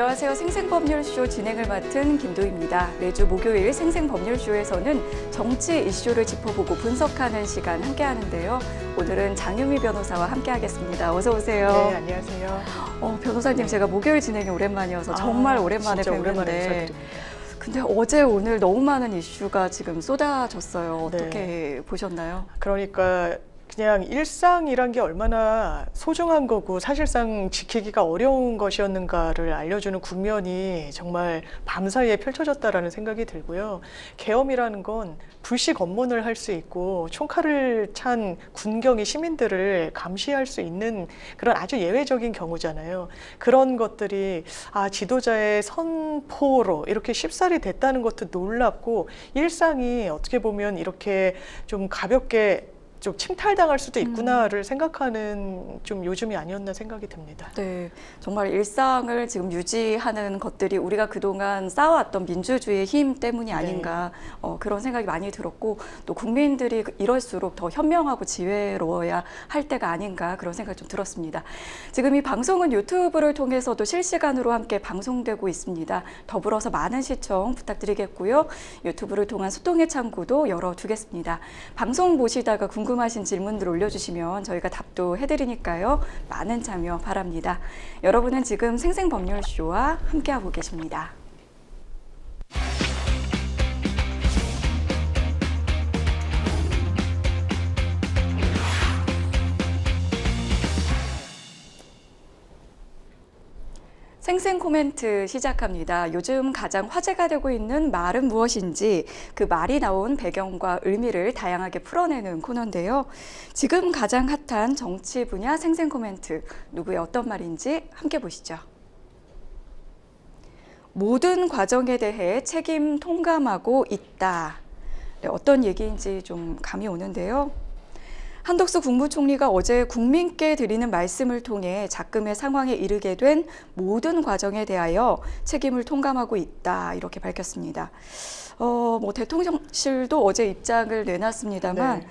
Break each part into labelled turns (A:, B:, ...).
A: 안녕하세요. 생생법률쇼 진행을 맡은 김도희입니다. 매주 목요일 생생법률쇼에서는 정치 이슈를 짚어보고 분석하는 시간 함께 하는데요. 오늘은 장유미 변호사와 함께 하겠습니다. 어서 오세요.
B: 네, 안녕하세요.
A: 변호사님, 제가 목요일 진행이 오랜만이어서 정말 오랜만에 뵙는데 근데 어제 오늘 너무 많은 이슈가 지금 쏟아졌어요. 어떻게 보셨나요?
B: 그러니까 그냥 일상이란 게 얼마나 소중한 거고 사실상 지키기가 어려운 것이었는가를 알려주는 국면이 정말 밤사이에 펼쳐졌다라는 생각이 들고요. 계엄이라는 건 불식 검문을 할 수 있고 총칼을 찬 군경이 시민들을 감시할 수 있는 그런 아주 예외적인 경우잖아요. 그런 것들이 지도자의 선포로 이렇게 쉽사리 됐다는 것도 놀랍고, 일상이 어떻게 보면 이렇게 좀 가볍게 좀 침탈당할 수도 있구나를 생각하는 좀 요즘이 아니었나 생각이 듭니다.
A: 네, 정말 일상을 지금 유지하는 것들이 우리가 그동안 쌓아왔던 민주주의의 힘 때문이 아닌가 그런 생각이 많이 들었고, 또 국민들이 이럴수록 더 현명하고 지혜로워야 할 때가 아닌가 그런 생각이 좀 들었습니다. 지금 이 방송은 유튜브를 통해서도 실시간으로 함께 방송되고 있습니다. 더불어서 많은 시청 부탁드리겠고요. 유튜브를 통한 소통의 창구도 열어두겠습니다. 방송 보시다가 궁금하신 질문들 올려주시면 저희가 답도 해드리니까요. 많은 참여 바랍니다. 여러분은 지금 생생법률쇼와 함께하고 계십니다. 생생 코멘트 시작합니다. 요즘 가장 화제가 되고 있는 말은 무엇인지, 그 말이 나온 배경과 의미를 다양하게 풀어내는 코너인데요. 지금 가장 핫한 정치 분야 생생 코멘트, 누구의 어떤 말인지 함께 보시죠. 모든 과정에 대해 책임 통감하고 있다. 네, 어떤 얘기인지 좀 감이 오는데요. 한덕수 국무총리가 어제 국민께 드리는 말씀을 통해 작금의 상황에 이르게 된 모든 과정에 대하여 책임을 통감하고 있다, 이렇게 밝혔습니다. 대통령실도 어제 입장을 내놨습니다만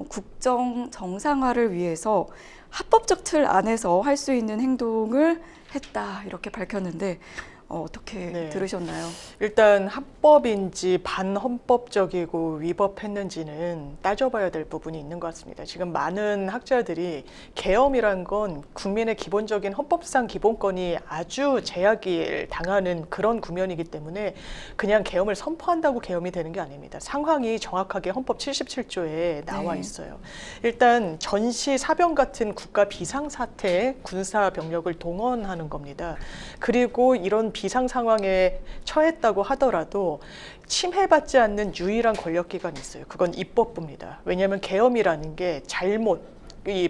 A: 국정 정상화를 위해서 합법적 틀 안에서 할 수 있는 행동을 했다, 이렇게 밝혔는데 어떻게 들으셨나요?
B: 일단 합법인지 반헌법적이고 위법했는지는 따져봐야 될 부분이 있는 것 같습니다. 지금 많은 학자들이 계엄이란 건 국민의 기본적인 헌법상 기본권이 아주 제약을 당하는 그런 국면이기 때문에 그냥 계엄을 선포한다고 계엄이 되는 게 아닙니다. 상황이 정확하게 헌법 77조에 나와 있어요. 일단 전시 사병 같은 국가 비상사태에 군사 병력을 동원하는 겁니다. 그리고 이런 비상 상황에 처했다고 하더라도 침해받지 않는 유일한 권력기관이 있어요. 그건 입법부입니다. 왜냐하면 계엄이라는 게 잘못이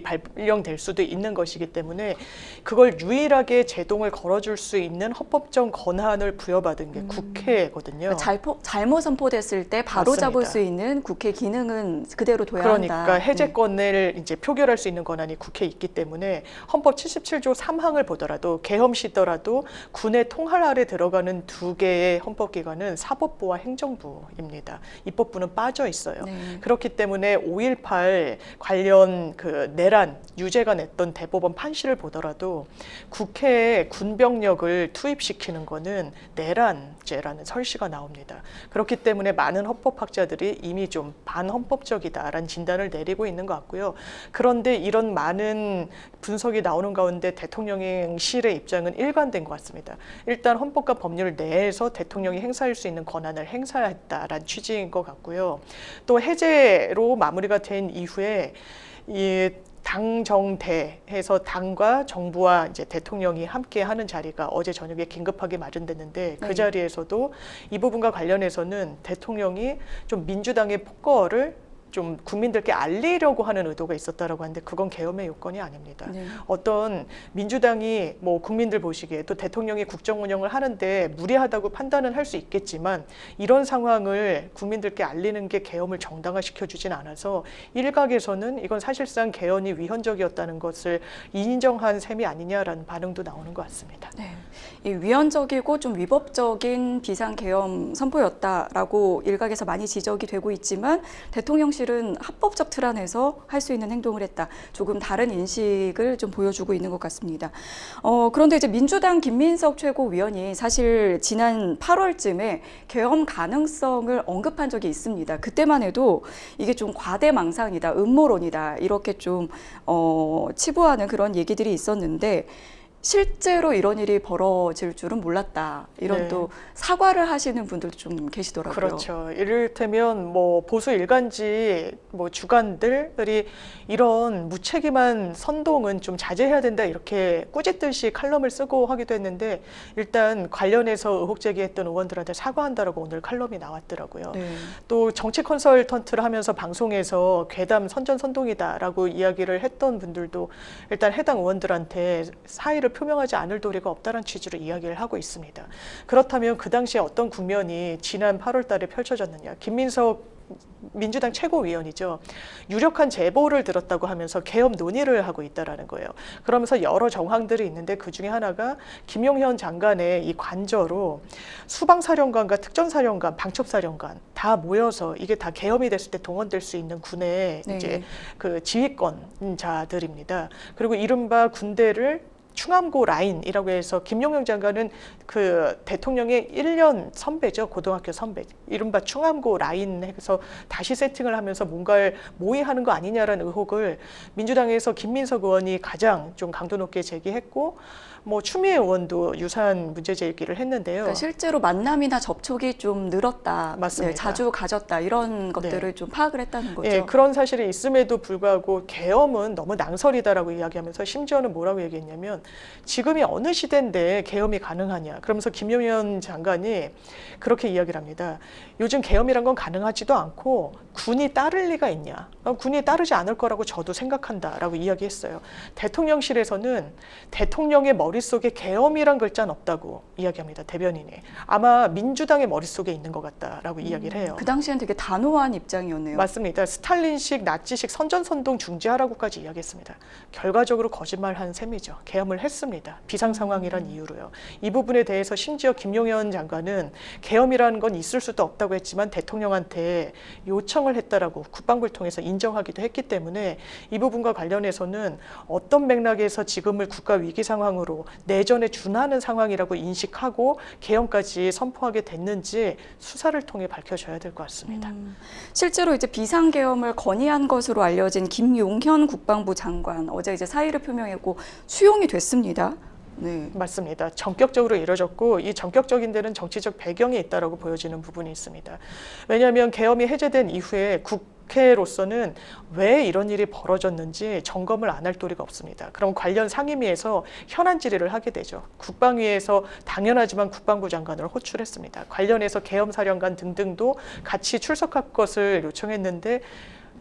B: 발령될 수도 있는 것이기 때문에 그걸 유일하게 제동을 걸어줄 수 있는 헌법적 권한을 부여받은 게 국회거든요.
A: 잘못 선포됐을 때 바로 잡을 수 있는 국회 기능은 그대로 둬야 한다.
B: 그러니까 해제권을 이제 표결할 수 있는 권한이 국회에 있기 때문에 헌법 77조 3항을 보더라도 계엄 시더라도 군의 통할 아래 들어가는 두 개의 헌법기관은 사법부와 행정부입니다. 입법부는 빠져 있어요. 그렇기 때문에 5.18 관련 그 내란 유죄가 냈던 대법원 판시를 보더라도 국회에 군병력을 투입시키는 거는 내란죄라는 설시가 나옵니다. 그렇기 때문에 많은 헌법학자들이 이미 좀 반헌법적이다라는 진단을 내리고 있는 것 같고요. 그런데 이런 많은 분석이 나오는 가운데 대통령실의 입장은 일관된 것 같습니다. 일단 헌법과 법률 내에서 대통령이 행사할 수 있는 권한을 행사했다라는 취지인 것 같고요. 또 해제로 마무리가 된 이후에 이 당정대해서 당과 정부와 이제 대통령이 함께 하는 자리가 어제 저녁에 긴급하게 마련됐는데 그 자리에서도 이 부분과 관련해서는 대통령이 좀 민주당의 폭거를 좀 국민들께 알리려고 하는 의도가 있었다라고 하는데 그건 계엄의 요건이 아닙니다. 어떤 민주당이 뭐 국민들 보시기에 또 대통령이 국정 운영을 하는데 무리하다고 판단은 할 수 있겠지만 이런 상황을 국민들께 알리는 게 계엄을 정당화시켜주진 않아서 일각에서는 이건 사실상 계엄이 위헌적이었다는 것을 인정한 셈이 아니냐라는 반응도 나오는 것 같습니다.
A: 이 위헌적이고 좀 위법적인 비상계엄 선포였다라고 일각에서 많이 지적이 되고 있지만 대통령실 대통령실은 합법적 틀 안에서 할 수 있는 행동을 했다. 조금 다른 인식을 좀 보여주고 있는 것 같습니다. 그런데 이제 민주당 김민석 최고위원이 사실 지난 8월쯤에 계엄 가능성을 언급한 적이 있습니다. 그때만 해도 이게 좀 과대망상이다, 음모론이다 이렇게 좀 치부하는 그런 얘기들이 있었는데 실제로 이런 일이 벌어질 줄은 몰랐다. 이런
B: 네.
A: 또 사과를 하시는 분들도 좀 계시더라고요.
B: 그렇죠. 이를테면 뭐 보수 일간지 뭐 주간들이 이런 무책임한 선동은 좀 자제해야 된다 이렇게 꾸짖듯이 칼럼을 쓰고 하기도 했는데 일단 관련해서 의혹 제기했던 의원들한테 사과한다라고 오늘 칼럼이 나왔더라고요.
A: 네.
B: 또 정치 컨설턴트를 하면서 방송에서 괴담 선전선동이다라고 이야기를 했던 분들도 일단 해당 의원들한테 사의를 표명하지 않을 도리가 없다는 취지로 이야기를 하고 있습니다. 그렇다면 그 당시에 어떤 국면이 지난 8월 달에 펼쳐졌느냐. 김민석 민주당 최고위원이죠. 유력한 제보를 들었다고 하면서 계엄 논의를 하고 있다라는 거예요. 그러면서 여러 정황들이 있는데 그 중에 하나가 김용현 장관의 이 관저로 수방사령관과 특전사령관, 방첩사령관 다 모여서 이게 다 계엄이 됐을 때 동원될 수 있는 군의
A: 네.
B: 이제 그 지휘권자들입니다. 그리고 이른바 군대를 충암고 라인이라고 해서 김용현 장관은 그 대통령의 1년 선배죠. 고등학교 선배. 이른바 충암고 라인 해서 다시 세팅을 하면서 뭔가를 모의하는 거 아니냐라는 의혹을 민주당에서 김민석 의원이 가장 좀 강도 높게 제기했고 뭐 추미애 의원도 유사한 문제 제기를 했는데요.
A: 그러니까 실제로 만남이나 접촉이 좀 늘었다.
B: 맞습니다.
A: 네, 자주 가졌다. 이런 것들을 좀 파악을 했다는 거죠.
B: 예, 그런 사실이 있음에도 불구하고 계엄은 너무 낭설이다라고 이야기하면서 심지어는 뭐라고 얘기했냐면 지금이 어느 시대인데 계엄이 가능하냐. 그러면서 김용현 장관이 그렇게 이야기를 합니다. 요즘 계엄이란 건 가능하지도 않고 군이 따를 리가 있냐. 군이 따르지 않을 거라고 저도 생각한다라고 이야기했어요. 대통령실에서는 대통령의 머릿속에 계엄이란 글자는 없다고 이야기합니다. 대변인이. 아마 민주당의 머릿속에 있는 것 같다라고 이야기를 해요.
A: 그 당시엔 되게 단호한 입장이었네요.
B: 맞습니다. 스탈린식 나치식 선전선동 중지하라고까지 이야기했습니다. 결과적으로 거짓말한 셈이죠. 계엄을 했습니다. 비상상황이란 이유로요. 이 부분에 대해서 심지어 김용현 장관은 계엄이라는 건 있을 수도 없다고 했지만 대통령한테 요청을 했다라고 국방부를 통해서 인정하기도 했기 때문에 이 부분과 관련해서는 어떤 맥락에서 지금을 국가 위기 상황으로 내전에 준하는 상황이라고 인식하고 계엄까지 선포하게 됐는지 수사를 통해 밝혀져야 될 것 같습니다.
A: 실제로 이제 비상계엄을 건의한 것으로 알려진 김용현 국방부 장관 어제 이제 사의를 표명했고 수용이 됐습니다. 네.
B: 맞습니다. 전격적으로 이뤄졌고 이 전격적인 데는 정치적 배경이 있다라고 보여지는 부분이 있습니다. 왜냐하면 계엄이 해제된 이후에 국회로서는 왜 이런 일이 벌어졌는지 점검을 안 할 도리가 없습니다. 그럼 관련 상임위에서 현안 질의를 하게 되죠. 국방위에서 당연하지만 국방부 장관을 호출했습니다. 관련해서 계엄사령관 등등도 같이 출석할 것을 요청했는데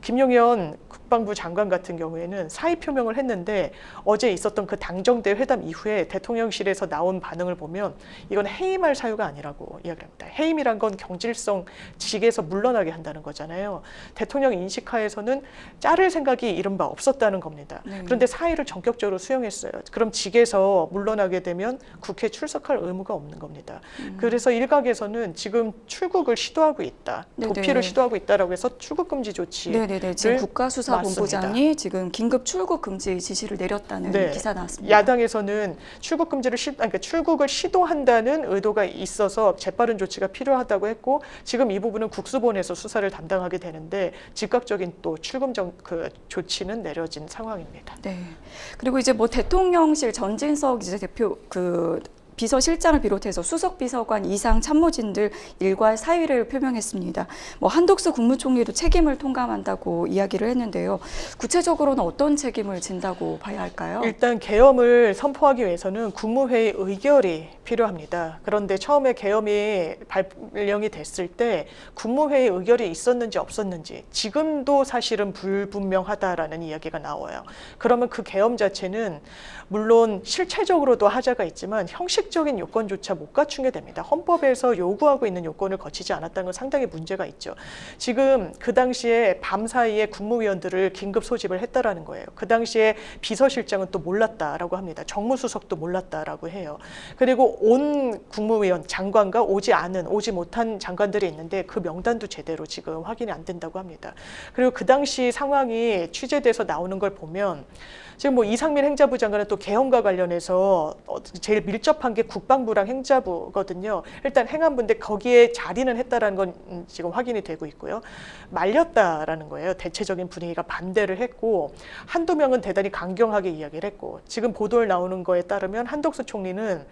B: 김용현 국방부 장관 같은 경우에는 사의 표명을 했는데 어제 있었던 그 당정대 회담 이후에 대통령실에서 나온 반응을 보면 이건 해임할 사유가 아니라고 이야기합니다. 해임이란 건 경질성 직에서 물러나게 한다는 거잖아요. 대통령 인식하에서는 자를 생각이 이른바 없었다는 겁니다. 그런데 사의를 전격적으로 수용했어요. 그럼 직에서 물러나게 되면 국회에 출석할 의무가 없는 겁니다. 그래서 일각에서는 지금 출국을 시도하고 있다. 도피를 시도하고 있다라고 해서 출국 금지 조치.
A: 네네네. 지금 국가수사본부장이 지금 긴급 출국 금지 지시를 내렸다는 기사 나왔습니다.
B: 야당에서는 출국 금지를 그러니까 출국을 시도한다는 의도가 있어서 재빠른 조치가 필요하다고 했고 지금 이 부분은 국수본에서 수사를 담당하게 되는데 즉각적인 또 출금 그 조치는 내려진 상황입니다.
A: 네. 그리고 이제 뭐 대통령실 전진석 이제 대표 비서실장을 비롯해서 수석 비서관 이상 참모진들 일괄 사의를 표명했습니다. 뭐 한덕수 국무총리도 책임을 통감한다고 이야기를 했는데요. 구체적으로는 어떤 책임을 진다고 봐야 할까요?
B: 일단 계엄을 선포하기 위해서는 국무회의 의결이 필요합니다. 그런데 처음에 계엄이 발령이 됐을 때 국무회의 의결이 있었는지 없었는지 지금도 사실은 불분명하다라는 이야기가 나와요. 그러면 그 계엄 자체는 물론 실체적으로도 하자가 있지만 형식 상식적인 요건조차 못 갖춘 게 됩니다. 헌법에서 요구하고 있는 요건을 거치지 않았다는 건 상당히 문제가 있죠. 지금 그 당시에 밤사이에 국무위원들을 긴급 소집을 했다라는 거예요. 그 당시에 비서실장은 또 몰랐다라고 합니다. 정무수석도 몰랐다라고 해요. 그리고 온 국무위원 장관과 오지 못한 장관들이 있는데 그 명단도 제대로 지금 확인이 안 된다고 합니다. 그리고 그 당시 상황이 취재돼서 나오는 걸 보면 지금 뭐 이상민 행자부 장관은 또 개헌과 관련해서 제일 밀접한 게 국방부랑 행자부거든요. 일단 행안부인데 거기에 자리는 했다라는 건 지금 확인이 되고 있고요. 말렸다라는 거예요. 대체적인 분위기가 반대를 했고 한두 명은 대단히 강경하게 이야기를 했고 지금 보도를 나오는 거에 따르면 한덕수 총리는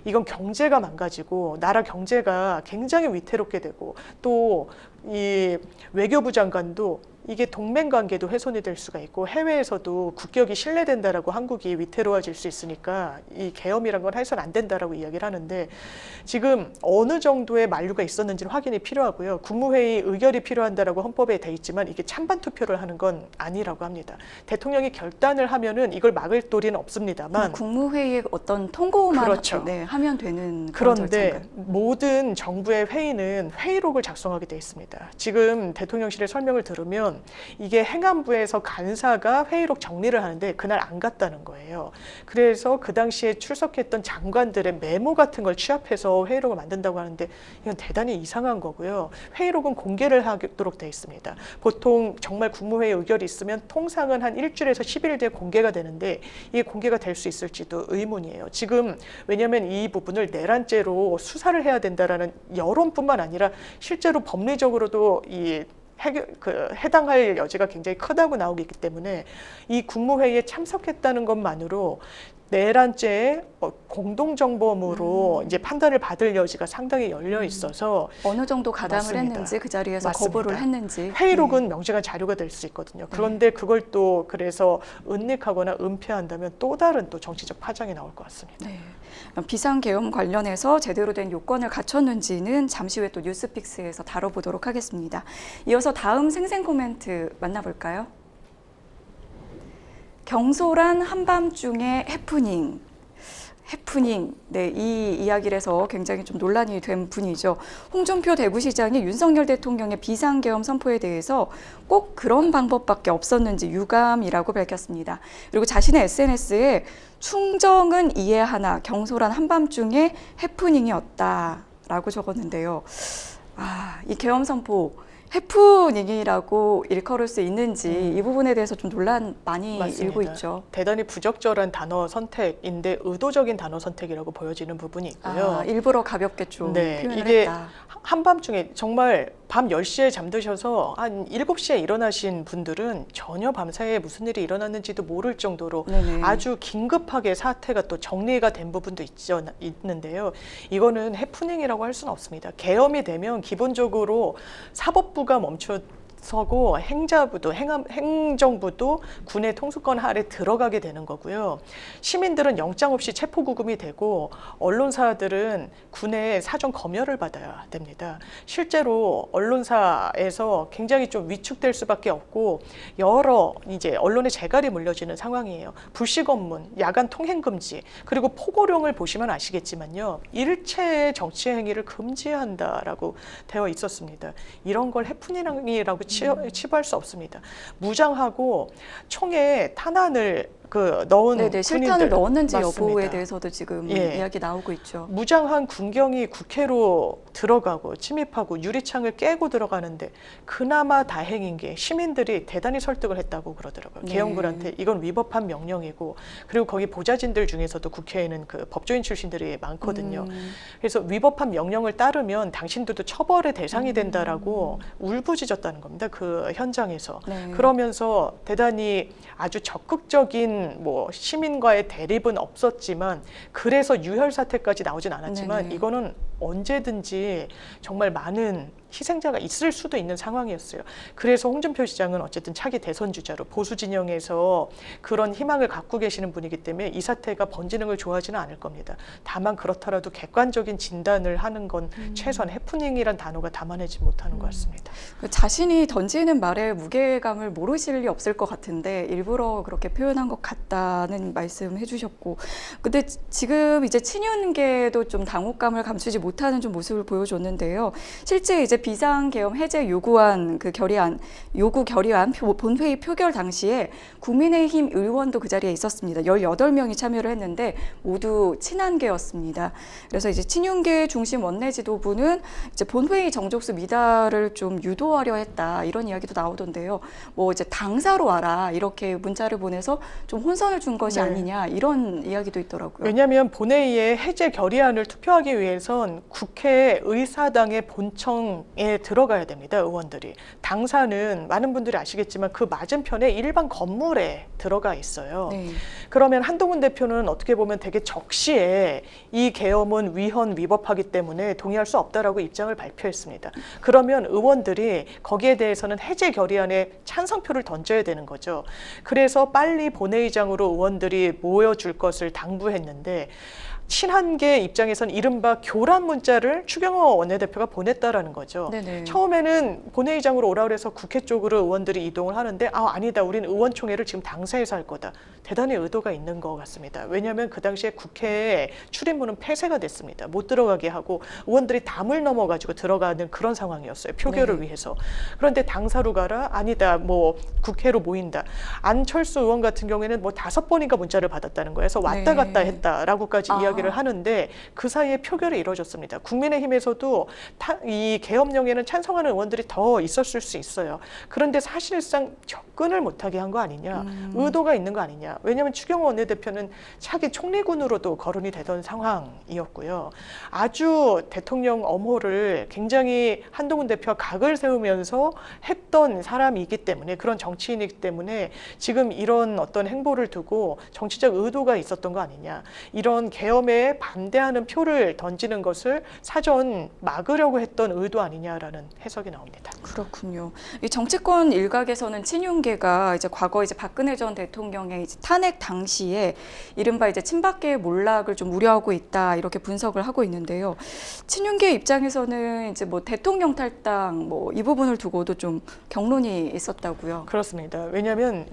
B: 이건 경제가 망가지고 나라 경제가 굉장히 위태롭게 되고 또 이 외교부 장관도 이게 동맹 관계도 훼손이 될 수가 있고 해외에서도 국격이 신뢰된다라고 한국이 위태로워질 수 있으니까 이 계엄이란 건 해서는 안 된다라고 이야기를 하는데 지금 어느 정도의 만류가 있었는지는 확인이 필요하고요. 국무회의 의결이 필요한다라고 헌법에 돼 있지만 이게 찬반 투표를 하는 건 아니라고 합니다. 대통령이 결단을 하면은 이걸 막을 도리는 없습니다만
A: 국무회의에 어떤 통고만
B: 그렇죠.
A: 네, 하면 되는 그런
B: 그런데
A: 절차인가요?
B: 모든 정부의 회의는 회의록을 작성하게 돼 있습니다. 지금 대통령실의 설명을 들으면 이게 행안부에서 간사가 회의록 정리를 하는데 그날 안 갔다는 거예요. 그래서 그 당시에 출석했던 장관들의 메모 같은 걸 취합해서 회의록을 만든다고 하는데 이건 대단히 이상한 거고요. 회의록은 공개를 하도록 돼 있습니다. 보통 정말 국무회의 의결이 있으면 통상은 한 일주일에서 10일 뒤에 공개가 되는데 이게 공개가 될 수 있을지도 의문이에요. 지금 왜냐하면 이 부분을 내란죄로 수사를 해야 된다라는 여론뿐만 아니라 실제로 법리적으로도 해당할 여지가 굉장히 크다고 나오기 때문에 이 국무회의에 참석했다는 것만으로 내란죄의 공동정범으로 이제 판단을 받을 여지가 상당히 열려 있어서
A: 어느 정도 가담을
B: 맞습니다.
A: 했는지 그 자리에서
B: 맞습니다.
A: 거부를 했는지
B: 회의록은 명시한 자료가 될 수 있거든요. 그런데 그걸 또 그래서 은닉하거나 은폐한다면 또 다른 또 정치적 파장이 나올 것 같습니다.
A: 네. 비상계엄 관련해서 제대로 된 요건을 갖췄는지는 잠시 후에 또 뉴스픽스에서 다뤄보도록 하겠습니다. 이어서 다음 생생 코멘트 만나볼까요? 경솔한 한밤중의 해프닝. 네, 이 이야기를 해서 굉장히 좀 논란이 된 분이죠. 홍준표 대구시장이 윤석열 대통령의 비상계엄 선포에 대해서 꼭 그런 방법밖에 없었는지 유감이라고 밝혔습니다. 그리고 자신의 SNS에 충정은 이해하나 경솔한 한밤중의 해프닝이었다라고 적었는데요. 이 계엄 선포 해프닝이라고 일컬을 수 있는지 이 부분에 대해서 좀 논란 많이
B: 맞습니다.
A: 일고 있죠.
B: 대단히 부적절한 단어 선택인데 의도적인 단어 선택이라고 보여지는 부분이 있고요.
A: 일부러 가볍게 좀 표현을
B: 이게
A: 했다.
B: 한밤중에 정말 밤 10시에 잠드셔서 한 7시에 일어나신 분들은 전혀 밤사이에 무슨 일이 일어났는지도 모를 정도로
A: 네네.
B: 아주 긴급하게 사태가 또 정리가 된 부분도 있는데요. 이거는 해프닝이라고 할 수는 없습니다. 계엄이 되면 기본적으로 사법부가 멈춰서고 행정부도 군의 통수권 아래 들어가게 되는 거고요. 시민들은 영장 없이 체포구금이 되고 언론사들은 군의 사전 검열을 받아야 됩니다. 실제로 언론사에서 굉장히 좀 위축될 수밖에 없고 여러 이제 언론의 재갈이 물려지는 상황이에요. 불식 업문, 야간 통행 금지, 그리고 포고령을 보시면 아시겠지만요. 일체의 정치 행위를 금지한다라고 되어 있었습니다. 이런 걸 해프닝이라고 치부할 수 없습니다. 무장하고 총에 탄환을 넣은
A: 네네, 실탄을
B: 군인들.
A: 넣었는지
B: 맞습니다.
A: 여부에 대해서도 지금 이야기 나오고 있죠.
B: 무장한 군경이 국회로 들어가고 침입하고 유리창을 깨고 들어가는데 그나마 다행인 게 시민들이 대단히 설득을 했다고 그러더라고요.
A: 네.
B: 계엄군한테 이건 위법한 명령이고 그리고 거기 보좌진들 중에서도 국회에는 그 법조인 출신들이 많거든요. 그래서 위법한 명령을 따르면 당신들도 처벌의 대상이 된다라고 울부짖었다는 겁니다. 그 현장에서.
A: 네.
B: 그러면서 대단히 아주 적극적인 시민과의 대립은 없었지만 그래서 유혈 사태까지 나오진 않았지만
A: 네네.
B: 이거는 언제든지 정말 많은 희생자가 있을 수도 있는 상황이었어요. 그래서 홍준표 시장은 어쨌든 차기 대선 주자로 보수 진영에서 그런 희망을 갖고 계시는 분이기 때문에 이 사태가 번지는 걸 좋아하지는 않을 겁니다. 다만 그렇더라도 객관적인 진단을 하는 건 최소한 해프닝이란 단어가 담아내지 못하는 것 같습니다.
A: 자신이 던지는 말에 무게감을 모르실 리 없을 것 같은데 일부러 그렇게 표현한 것 같다는 말씀 해주셨고, 근데 지금 이제 친윤계도 좀 당혹감을 감추지 못하는 좀 모습을 보여줬는데요. 실제 이제 비상계엄 해제 요구안 요구 결의안 본회의 표결 당시에 국민의힘 의원도 그 자리에 있었습니다. 18명이 참여를 했는데 모두 친한계였습니다. 그래서 이제 친윤계 중심 원내 지도부는 이제 본회의 정족수 미달을 좀 유도하려 했다, 이런 이야기도 나오던데요. 뭐 이제 당사로 와라, 이렇게 문자를 보내서 좀 혼선을 준 것이
B: 네.
A: 아니냐, 이런 이야기도 있더라고요.
B: 왜냐하면 본회의에 해제 결의안을 투표하기 위해선 국회 의사당의 본청에 들어가야 됩니다. 의원들이. 당사는 많은 분들이 아시겠지만 그 맞은편에 일반 건물에 들어가 있어요.
A: 네.
B: 그러면 한동훈 대표는 어떻게 보면 되게 적시에 이 계엄은 위헌 위법하기 때문에 동의할 수 없다라고 입장을 발표했습니다. 그러면 의원들이 거기에 대해서는 해제 결의안에 찬성표를 던져야 되는 거죠. 그래서 빨리 본회의장으로 의원들이 모여줄 것을 당부했는데, 친한계 입장에선 이른바 교란 문자를 추경호 원내대표가 보냈다라는 거죠.
A: 네네.
B: 처음에는 본회의장으로 오라 그래서 국회 쪽으로 의원들이 이동을 하는데, 아니다, 우리는 의원총회를 지금 당사에서 할 거다. 대단히 의도가 있는 것 같습니다. 왜냐하면 그 당시에 국회에 출입문은 폐쇄가 됐습니다. 못 들어가게 하고 의원들이 담을 넘어가지고 들어가는 그런 상황이었어요. 표결을
A: 네.
B: 위해서. 그런데 당사로 가라? 아니다, 뭐 국회로 모인다. 안철수 의원 같은 경우에는 뭐 5번인가 문자를 받았다는 거예요. 그래서 왔다
A: 네.
B: 갔다 했다라고까지 이야기를 하는데 그 사이에 표결이 이루어졌습니다. 국민의힘에서도 이 계엄령에는 찬성하는 의원들이 더 있었을 수 있어요. 그런데 사실상 접근을 못하게 한 거 아니냐, 의도가 있는 거 아니냐. 왜냐하면 추경호 원내대표는 차기 총리군으로도 거론이 되던 상황이었고요. 아주 대통령 엄호를 굉장히 한동훈 대표가 각을 세우면서 했던 사람이기 때문에, 그런 정치인이기 때문에 지금 이런 어떤 행보를 두고 정치적 의도가 있었던 거 아니냐, 이런 계엄에 반대하는 표를 던지는 것을 사전 막으려고 했던 의도 아니냐라는 해석이 나옵니다.
A: 그렇군요. 이 정치권 일각에서는 친윤계가 이제 과거 이제 박근혜 전 대통령의 이제 탄핵 당시에 이른바 이제 친박계의 몰락을 좀 우려하고 있다, 이렇게 분석을 하고 있는데요. 친윤계 입장에서는 이제 뭐 대통령 탈당 뭐 이 부분을 두고도 좀 격론이 있었다고요.
B: 그렇습니다. 왜냐하면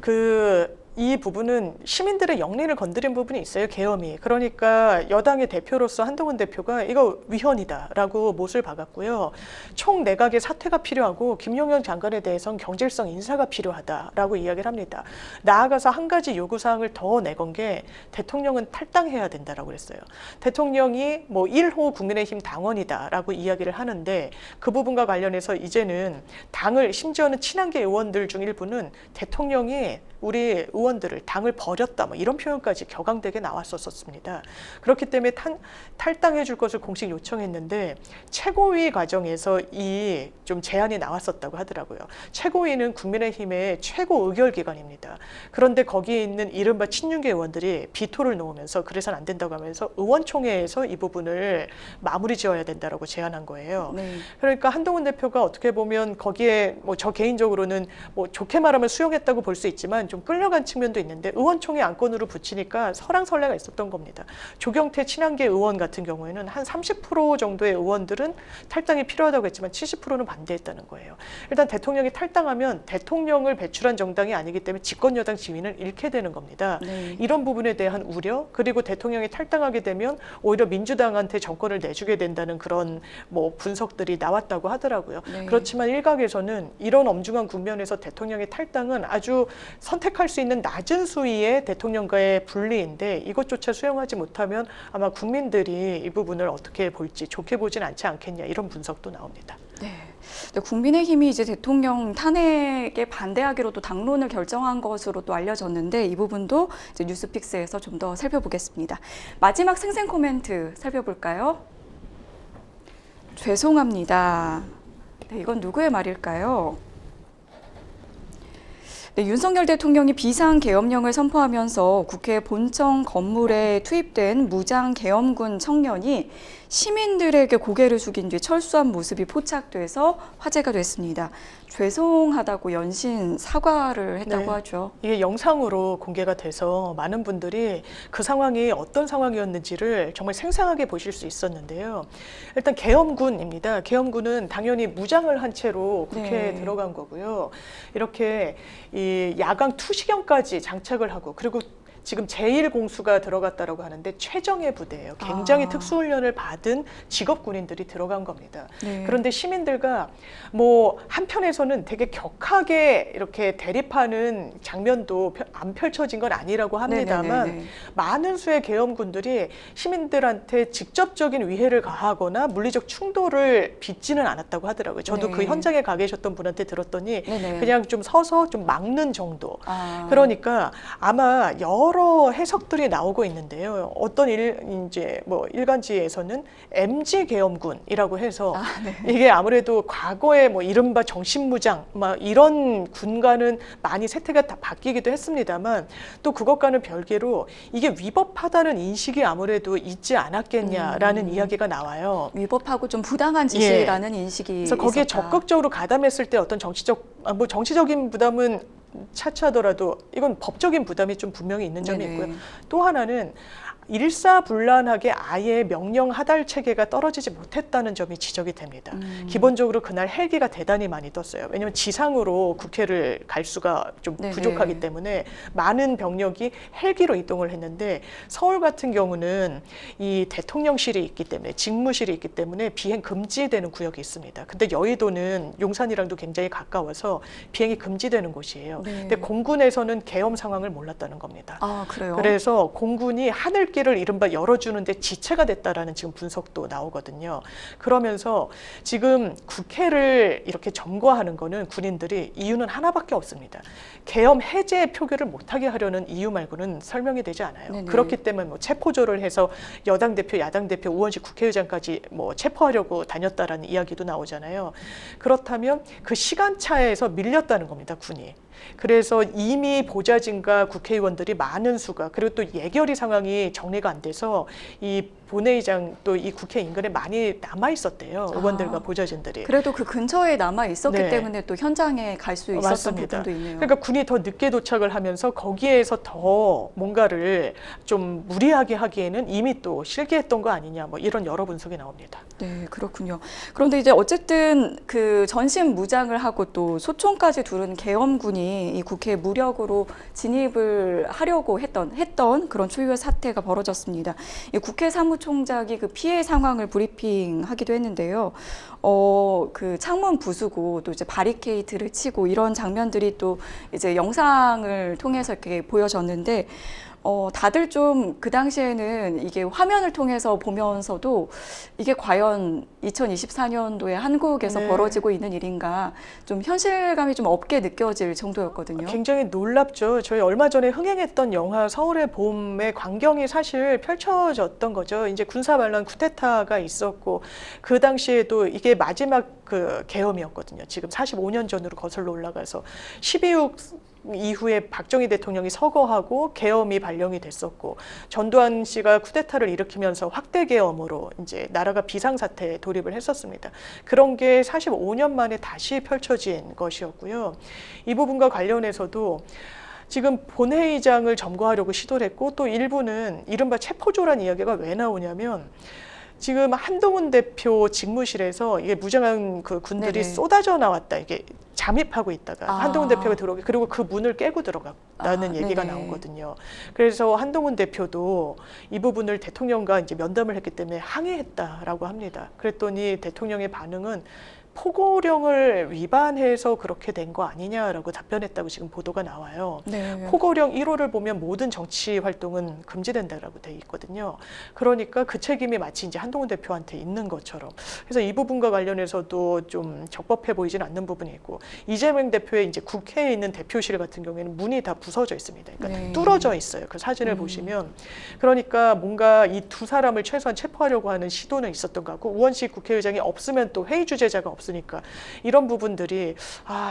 B: 이 부분은 시민들의 영리를 건드린 부분이 있어요. 계엄이. 그러니까 여당의 대표로서 한동훈 대표가 이거 위헌이다라고 못을 박았고요. 총 내각의 사퇴가 필요하고 김용현 장관에 대해서는 경질성 인사가 필요하다라고 이야기를 합니다. 나아가서 한 가지 요구사항을 더 내건 게 대통령은 탈당해야 된다라고 그랬어요. 대통령이 뭐 1호 국민의힘 당원이다라고 이야기를 하는데, 그 부분과 관련해서 이제는 당을, 심지어는 친한계 의원들 중 일부는 대통령이 우리 의원들을, 당을 버렸다, 뭐 이런 표현까지 격앙되게 나왔었습니다. 그렇기 때문에 탈당해 줄 것을 공식 요청했는데 최고위 과정에서 이 좀 제안이 나왔었다고 하더라고요. 최고위는 국민의힘의 최고 의결기관입니다. 그런데 거기에 있는 이른바 친윤계 의원들이 비토를 놓으면서 그래서는 안 된다고 하면서 의원총회에서 이 부분을 마무리 지어야 된다라고 제안한 거예요.
A: 네.
B: 그러니까 한동훈 대표가 어떻게 보면 거기에 뭐 저 개인적으로는 뭐 좋게 말하면 수용했다고 볼 수 있지만 좀 끌려간 측면도 있는데, 의원총회 안건으로 붙이니까 설랑설레가 있었던 겁니다. 조경태 친한계 의원 같은 경우에는 한 30% 정도의 의원들은 탈당이 필요하다고 했지만 70%는 반대했다는 거예요. 일단 대통령이 탈당하면 대통령을 배출한 정당이 아니기 때문에 집권여당 지위는 잃게 되는 겁니다.
A: 네.
B: 이런 부분에 대한 우려, 그리고 대통령이 탈당하게 되면 오히려 민주당한테 정권을 내주게 된다는 그런 뭐 분석들이 나왔다고 하더라고요.
A: 네.
B: 그렇지만 일각에서는 이런 엄중한 국면에서 대통령의 탈당은 아주 선택할 수 있는 낮은 수위의 대통령과의 분리인데, 이것조차 수용하지 못하면 아마 국민들이 이 부분을 어떻게 볼지 좋게 보진 않지 않겠냐, 이런 분석도 나옵니다.
A: 네. 국민의힘이 이제 대통령 탄핵에 반대하기로도 당론을 결정한 것으로도 알려졌는데, 이 부분도 이제 뉴스픽스에서 좀 더 살펴보겠습니다. 마지막 생생 코멘트 살펴볼까요? 죄송합니다. 네, 이건 누구의 말일까요? 네, 윤석열 대통령이 비상계엄령을 선포하면서 국회 본청 건물에 투입된 무장계엄군 청년이 시민들에게 고개를 숙인 뒤 철수한 모습이 포착돼서 화제가 됐습니다. 죄송하다고 연신 사과를 했다고
B: 네.
A: 하죠.
B: 이게 영상으로 공개가 돼서 많은 분들이 그 상황이 어떤 상황이었는지를 정말 생생하게 보실 수 있었는데요. 일단 계엄군입니다. 계엄군은 당연히 무장을 한 채로 국회에
A: 네.
B: 들어간 거고요. 이렇게 이 야광 투시경까지 장착을 하고 그리고 지금 제1공수가 들어갔다라고 하는데 최정예 부대예요. 굉장히 특수훈련을 받은 직업 군인들이 들어간 겁니다.
A: 네.
B: 그런데 시민들과 뭐 한편에서는 되게 격하게 이렇게 대립하는 장면도 안 펼쳐진 건 아니라고 합니다만
A: 네네네네.
B: 많은 수의 계엄군들이 시민들한테 직접적인 위해를 가하거나 물리적 충돌을 빚지는 않았다고 하더라고요. 저도
A: 네.
B: 그 현장에 가 계셨던 분한테 들었더니
A: 네네.
B: 그냥 좀 서서 좀 막는 정도.
A: 아.
B: 그러니까 아마 여러 해석들이 나오고 있는데요. 어떤 이제 뭐 일간지에서는 MG 계엄군이라고 해서
A: 네.
B: 이게 아무래도 과거에 뭐 이른바 정신무장 막 이런 군과는 많이 세태가 다 바뀌기도 했습니다만 또 그것과는 별개로 이게 위법하다는 인식이 아무래도 있지 않았겠냐라는 이야기가 나와요.
A: 위법하고 좀 부당한 지시라는 인식이
B: 그래서 거기에
A: 있었다.
B: 적극적으로 가담했을 때 어떤 뭐 정치적인 부담은 차치하더라도 이건 법적인 부담이 좀 분명히 있는 점이
A: 네네.
B: 있고요. 또 하나는 일사불란하게 아예 명령 하달 체계가 떨어지지 못했다는 점이 지적이 됩니다. 기본적으로 그날 헬기가 대단히 많이 떴어요. 왜냐하면 지상으로 국회를 갈 수가 좀
A: 네네.
B: 부족하기 때문에 많은 병력이 헬기로 이동을 했는데 서울 같은 경우는 이 대통령실이 있기 때문에 직무실이 있기 때문에 비행 금지되는 구역이 있습니다. 근데 여의도는 용산이랑도 굉장히 가까워서 비행이 금지되는 곳이에요.
A: 네.
B: 근데 공군에서는 계엄 상황을 몰랐다는 겁니다.
A: 아, 그래요?
B: 그래서 공군이 하늘길을 이른바 열어주는데 지체가 됐다라는 지금 분석도 나오거든요. 그러면서 지금 국회를 이렇게 점거하는 거는 군인들이 이유는 하나밖에 없습니다. 계엄 해제 표결을 못하게 하려는 이유 말고는 설명이 되지 않아요.
A: 네네.
B: 그렇기 때문에 뭐 체포조를 해서 여당 대표, 야당 대표, 우원식 국회의장까지 뭐 체포하려고 다녔다라는 이야기도 나오잖아요. 그렇다면 그 시간차에서 밀렸다는 겁니다, 군이. 그래서 이미 보좌진과 국회의원들이 많은 수가 그리고 또 예결위 상황이 정리가 안 돼서 이 본회의장 또 이 국회 인근에 많이 남아 있었대요. 의원들과 보좌진들이.
A: 그래도 그 근처에 남아 있었기
B: 네.
A: 때문에 또 현장에 갈 수 있었던
B: 맞습니다.
A: 부분도 있네요.
B: 그러니까 군이 더 늦게 도착을 하면서 거기에서 더 뭔가를 좀 무리하게 하기에는 이미 또 실기했던 거 아니냐 뭐 이런 여러 분석이 나옵니다.
A: 네, 그렇군요. 그런데 이제 어쨌든 그 전신 무장을 하고 또 소총까지 두른 계엄군이 이 국회에 무력으로 진입을 하려고 했던 그런 초유의 사태가 벌어졌습니다. 이 국회 사무총장이 그 피해 상황을 브리핑하기도 했는데요. 그 창문 부수고 또 이제 바리케이트를 치고 이런 장면들이 또 이제 영상을 통해서 이렇게 보여졌는데 다들 좀 그 당시에는 이게 화면을 통해서 보면서도 이게 과연 2024년도에 한국에서
B: 네.
A: 벌어지고 있는 일인가 좀 현실감이 좀 없게 느껴질 정도였거든요.
B: 굉장히 놀랍죠. 저희 얼마 전에 흥행했던 영화 서울의 봄의 광경이 사실 펼쳐졌던 거죠. 이제 군사 반란 쿠데타가 있었고 그 당시에도 이게 마지막 그 계엄이었거든요. 지금 45년 전으로 거슬러 올라가서 12.6 이후에 박정희 대통령이 서거하고 계엄이 발령이 됐었고 전두환 씨가 쿠데타를 일으키면서 확대 계엄으로 이제 나라가 비상사태에 돌입을 했었습니다. 그런 게 45년 만에 다시 펼쳐진 것이었고요. 이 부분과 관련해서도 지금 본회의장을 점거하려고 시도를 했고 또 일부는 이른바 체포조란 이야기가 왜 나오냐면 지금 한동훈 대표 직무실에서 이게 무장한 그 군들이
A: 네네.
B: 쏟아져 나왔다. 이게 잠입하고 있다가
A: 아.
B: 한동훈 대표가 들어오게 그리고 그 문을 깨고 들어갔다는 얘기가
A: 네네.
B: 나오거든요. 그래서 한동훈 대표도 이 부분을 대통령과 이제 면담을 했기 때문에 항의했다라고 합니다. 그랬더니 대통령의 반응은 포고령을 위반해서 그렇게 된 거 아니냐라고 답변했다고 지금 보도가 나와요.
A: 네.
B: 포고령 1호를 보면 모든 정치 활동은 금지된다라고 돼 있거든요. 그러니까 그 책임이 마치 이제 한동훈 대표한테 있는 것처럼. 그래서 이 부분과 관련해서도 좀 적법해 보이지는 않는 부분이 있고 이재명 대표의 이제 국회에 있는 대표실 같은 경우에는 문이 다 부서져 있습니다. 그러니까
A: 네.
B: 뚫어져 있어요. 그 사진을 보시면 그러니까 뭔가 이 두 사람을 최소한 체포하려고 하는 시도는 있었던 것 같고 우원식 국회의장이 없으면 또 회의 주재자가 없. 없으니까 이런 부분들이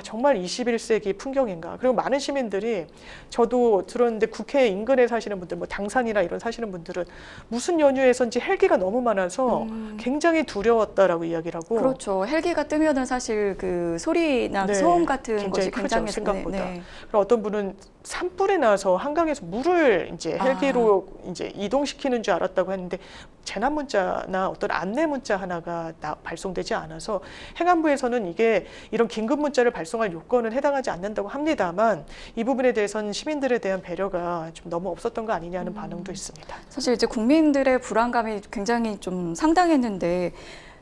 B: 정말 21세기 풍경인가. 그리고 많은 시민들이 저도 들었는데 국회 인근에 사시는 분들, 뭐 당산이나 이런 사시는 분들은 무슨 연휴에선지 헬기가 너무 많아서 굉장히 두려웠다라고 이야기를 하고.
A: 그렇죠. 헬기가 뜨면은 사실 그 소리나
B: 네,
A: 소음 같은 것이
B: 굉장히 크죠,
A: 굉장히
B: 생각보다.
A: 네.
B: 그리고 어떤 분은 산불이 나서 한강에서 물을 이제 헬기로 이제 이동시키는 줄 알았다고 했는데 재난 문자나 어떤 안내 문자 하나가 발송되지 않아서 행안부에서는 이게 이런 긴급 문자를 발송할 요건은 해당하지 않는다고 합니다만 이 부분에 대해서는 시민들에 대한 배려가 좀 너무 없었던 거 아니냐는 반응도 있습니다.
A: 사실 이제 국민들의 불안감이 굉장히 좀 상당했는데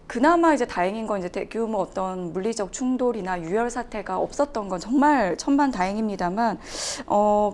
A: 그나마 이제 다행인 건 이제 대규모 어떤 물리적 충돌이나 유혈 사태가 없었던 건 정말 천만다행입니다만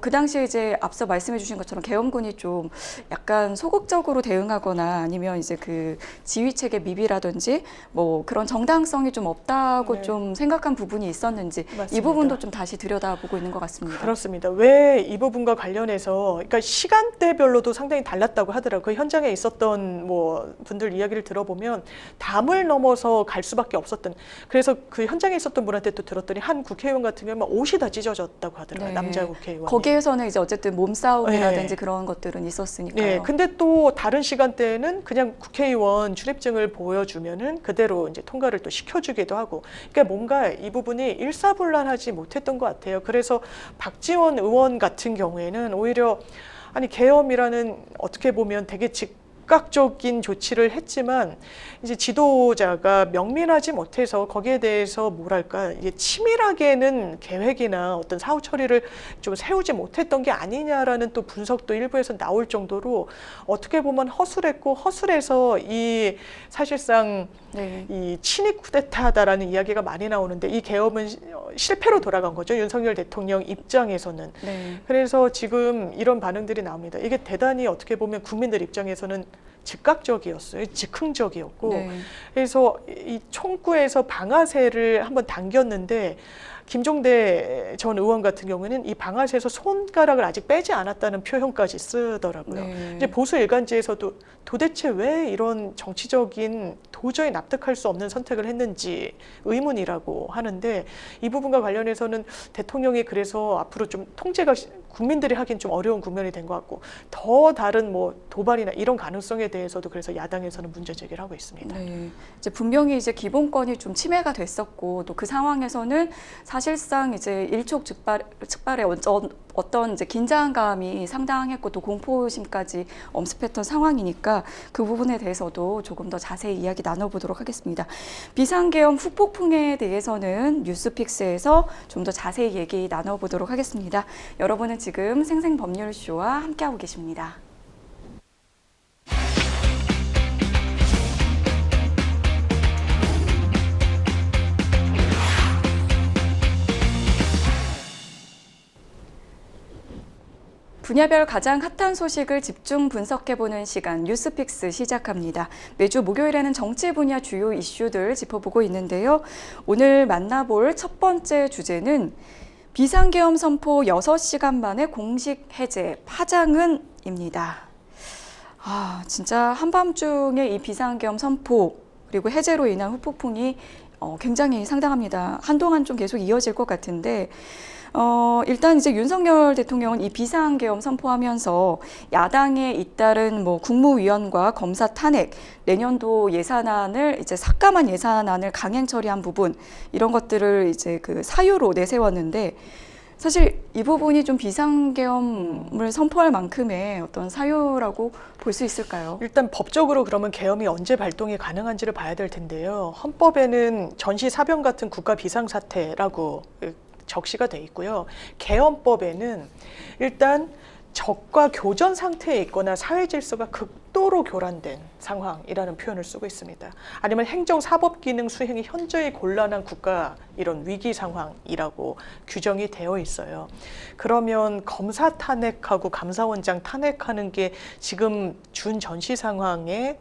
A: 그 당시에 이제 앞서 말씀해 주신 것처럼 계엄군이 좀 약간 소극적으로 대응하거나 아니면 이제 그 지휘 체계 미비라든지 뭐 그런 정당성이 좀 없다고
B: 네.
A: 좀 생각한 부분이 있었는지
B: 맞습니다.
A: 이 부분도 좀 다시 들여다보고 있는 것 같습니다.
B: 그렇습니다. 왜 이 부분과 관련해서 그러니까 시간대별로도 상당히 달랐다고 하더라고요. 그 현장에 있었던 뭐 분들 이야기를 들어보면 담을 넘어서 갈 수밖에 없었던. 그래서 그 현장에 있었던 분한테 또 들었더니 한 국회의원 같은 경우는 막 옷이 다 찢어졌다고 하더라고요.
A: 네.
B: 남자 국회의원.
A: 거기에서는 이제 어쨌든 몸싸움이라든지
B: 네.
A: 그런 것들은 있었으니까요.
B: 네, 근데 또 다른 시간대에는 그냥 국회의원 출입증을 보여주면은 그대로 이제 통과를 또 시켜주기도 하고, 그러니까 뭔가 이 부분이 일사불란하지 못했던 것 같아요. 그래서 박지원 의원 같은 경우에는 오히려 아니 계엄이라는 어떻게 보면 되게 즉각적인 조치를 했지만 이제 지도자가 명민하지 못해서 거기에 대해서 뭐랄까 이게 치밀하게는 계획이나 어떤 사후 처리를 좀 세우지 못했던 게 아니냐라는 또 분석도 일부에서 나올 정도로 어떻게 보면 허술했고 허술해서 이 사실상
A: 네.
B: 이 친위 쿠데타다라는 이야기가 많이 나오는데 이 계엄은 실패로 돌아간 거죠. 윤석열 대통령 입장에서는.
A: 네.
B: 그래서 지금 이런 반응들이 나옵니다. 이게 대단히 어떻게 보면 국민들 입장에서는 즉각적이었어요. 즉흥적이었고.
A: 네.
B: 그래서 이 총구에서 방아쇠를 한번 당겼는데 김종대 전 의원 같은 경우는 이 방아쇠에서 손가락을 아직 빼지 않았다는 표현까지 쓰더라고요.
A: 네.
B: 이제 보수 일간지에서도 도대체 왜 이런 정치적인 도저히 납득할 수 없는 선택을 했는지 의문이라고 하는데 이 부분과 관련해서는 대통령이 그래서 앞으로 좀 통제가 국민들이 하긴 좀 어려운 국면이 된 것 같고 더 다른 뭐 도발이나 이런 가능성에 대해서도 그래서 야당에서는 문제 제기를 하고 있습니다.
A: 네, 이제 분명히 이제 기본권이 좀 침해가 됐었고 또 그 상황에서는 사실상 이제 일촉즉발의 어떤 이제 긴장감이 상당했고 또 공포심까지 엄습했던 상황이니까 그 부분에 대해서도 조금 더 자세히 이야기 나눠보도록 하겠습니다. 비상계엄 후폭풍에 대해서는 뉴스픽스에서 좀 더 자세히 얘기 나눠보도록 하겠습니다. 여러분은 지금 생생법률쇼와 함께하고 계십니다. 분야별 가장 핫한 소식을 집중 분석해보는 시간 뉴스픽스 시작합니다. 매주 목요일에는 정치 분야 주요 이슈들 짚어보고 있는데요. 오늘 만나볼 첫 번째 주제는 비상계엄 선포 6시간 만에 공식 해제, 파장은입니다. 진짜 한밤중에 이 비상계엄 선포 그리고 해제로 인한 후폭풍이 굉장히 상당합니다. 한동안 좀 계속 이어질 것 같은데 일단 이제 윤석열 대통령은 이 비상계엄 선포하면서 야당에 잇따른 뭐 국무위원과 검사 탄핵, 내년도 예산안을 이제 삭감한 예산안을 강행 처리한 부분 이런 것들을 이제 그 사유로 내세웠는데 사실 이 부분이 좀 비상계엄을 선포할 만큼의 어떤 사유라고 볼 수 있을까요?
B: 일단 법적으로 그러면 계엄이 언제 발동이 가능한지를 봐야 될 텐데요. 헌법에는 전시사변 같은 국가 비상사태라고 적시가 돼 있고요. 계엄법에는 일단 적과 교전 상태에 있거나 사회 질서가 극도로 교란된 상황이라는 표현을 쓰고 있습니다. 아니면 행정사법 기능 수행이 현저히 곤란한 국가 이런 위기 상황이라고 규정이 되어 있어요. 그러면 검사 탄핵하고 감사원장 탄핵하는 게 지금 준 전시 상황에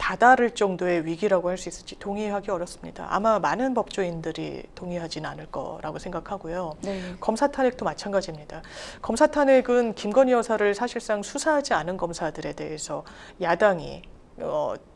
B: 다다를 정도의 위기라고 할 수 있을지 동의하기 어렵습니다. 아마 많은 법조인들이 동의하지는 않을 거라고 생각하고요.
A: 네.
B: 검사 탄핵도 마찬가지입니다. 검사 탄핵은 김건희 여사를 사실상 수사하지 않은 검사들에 대해서 야당이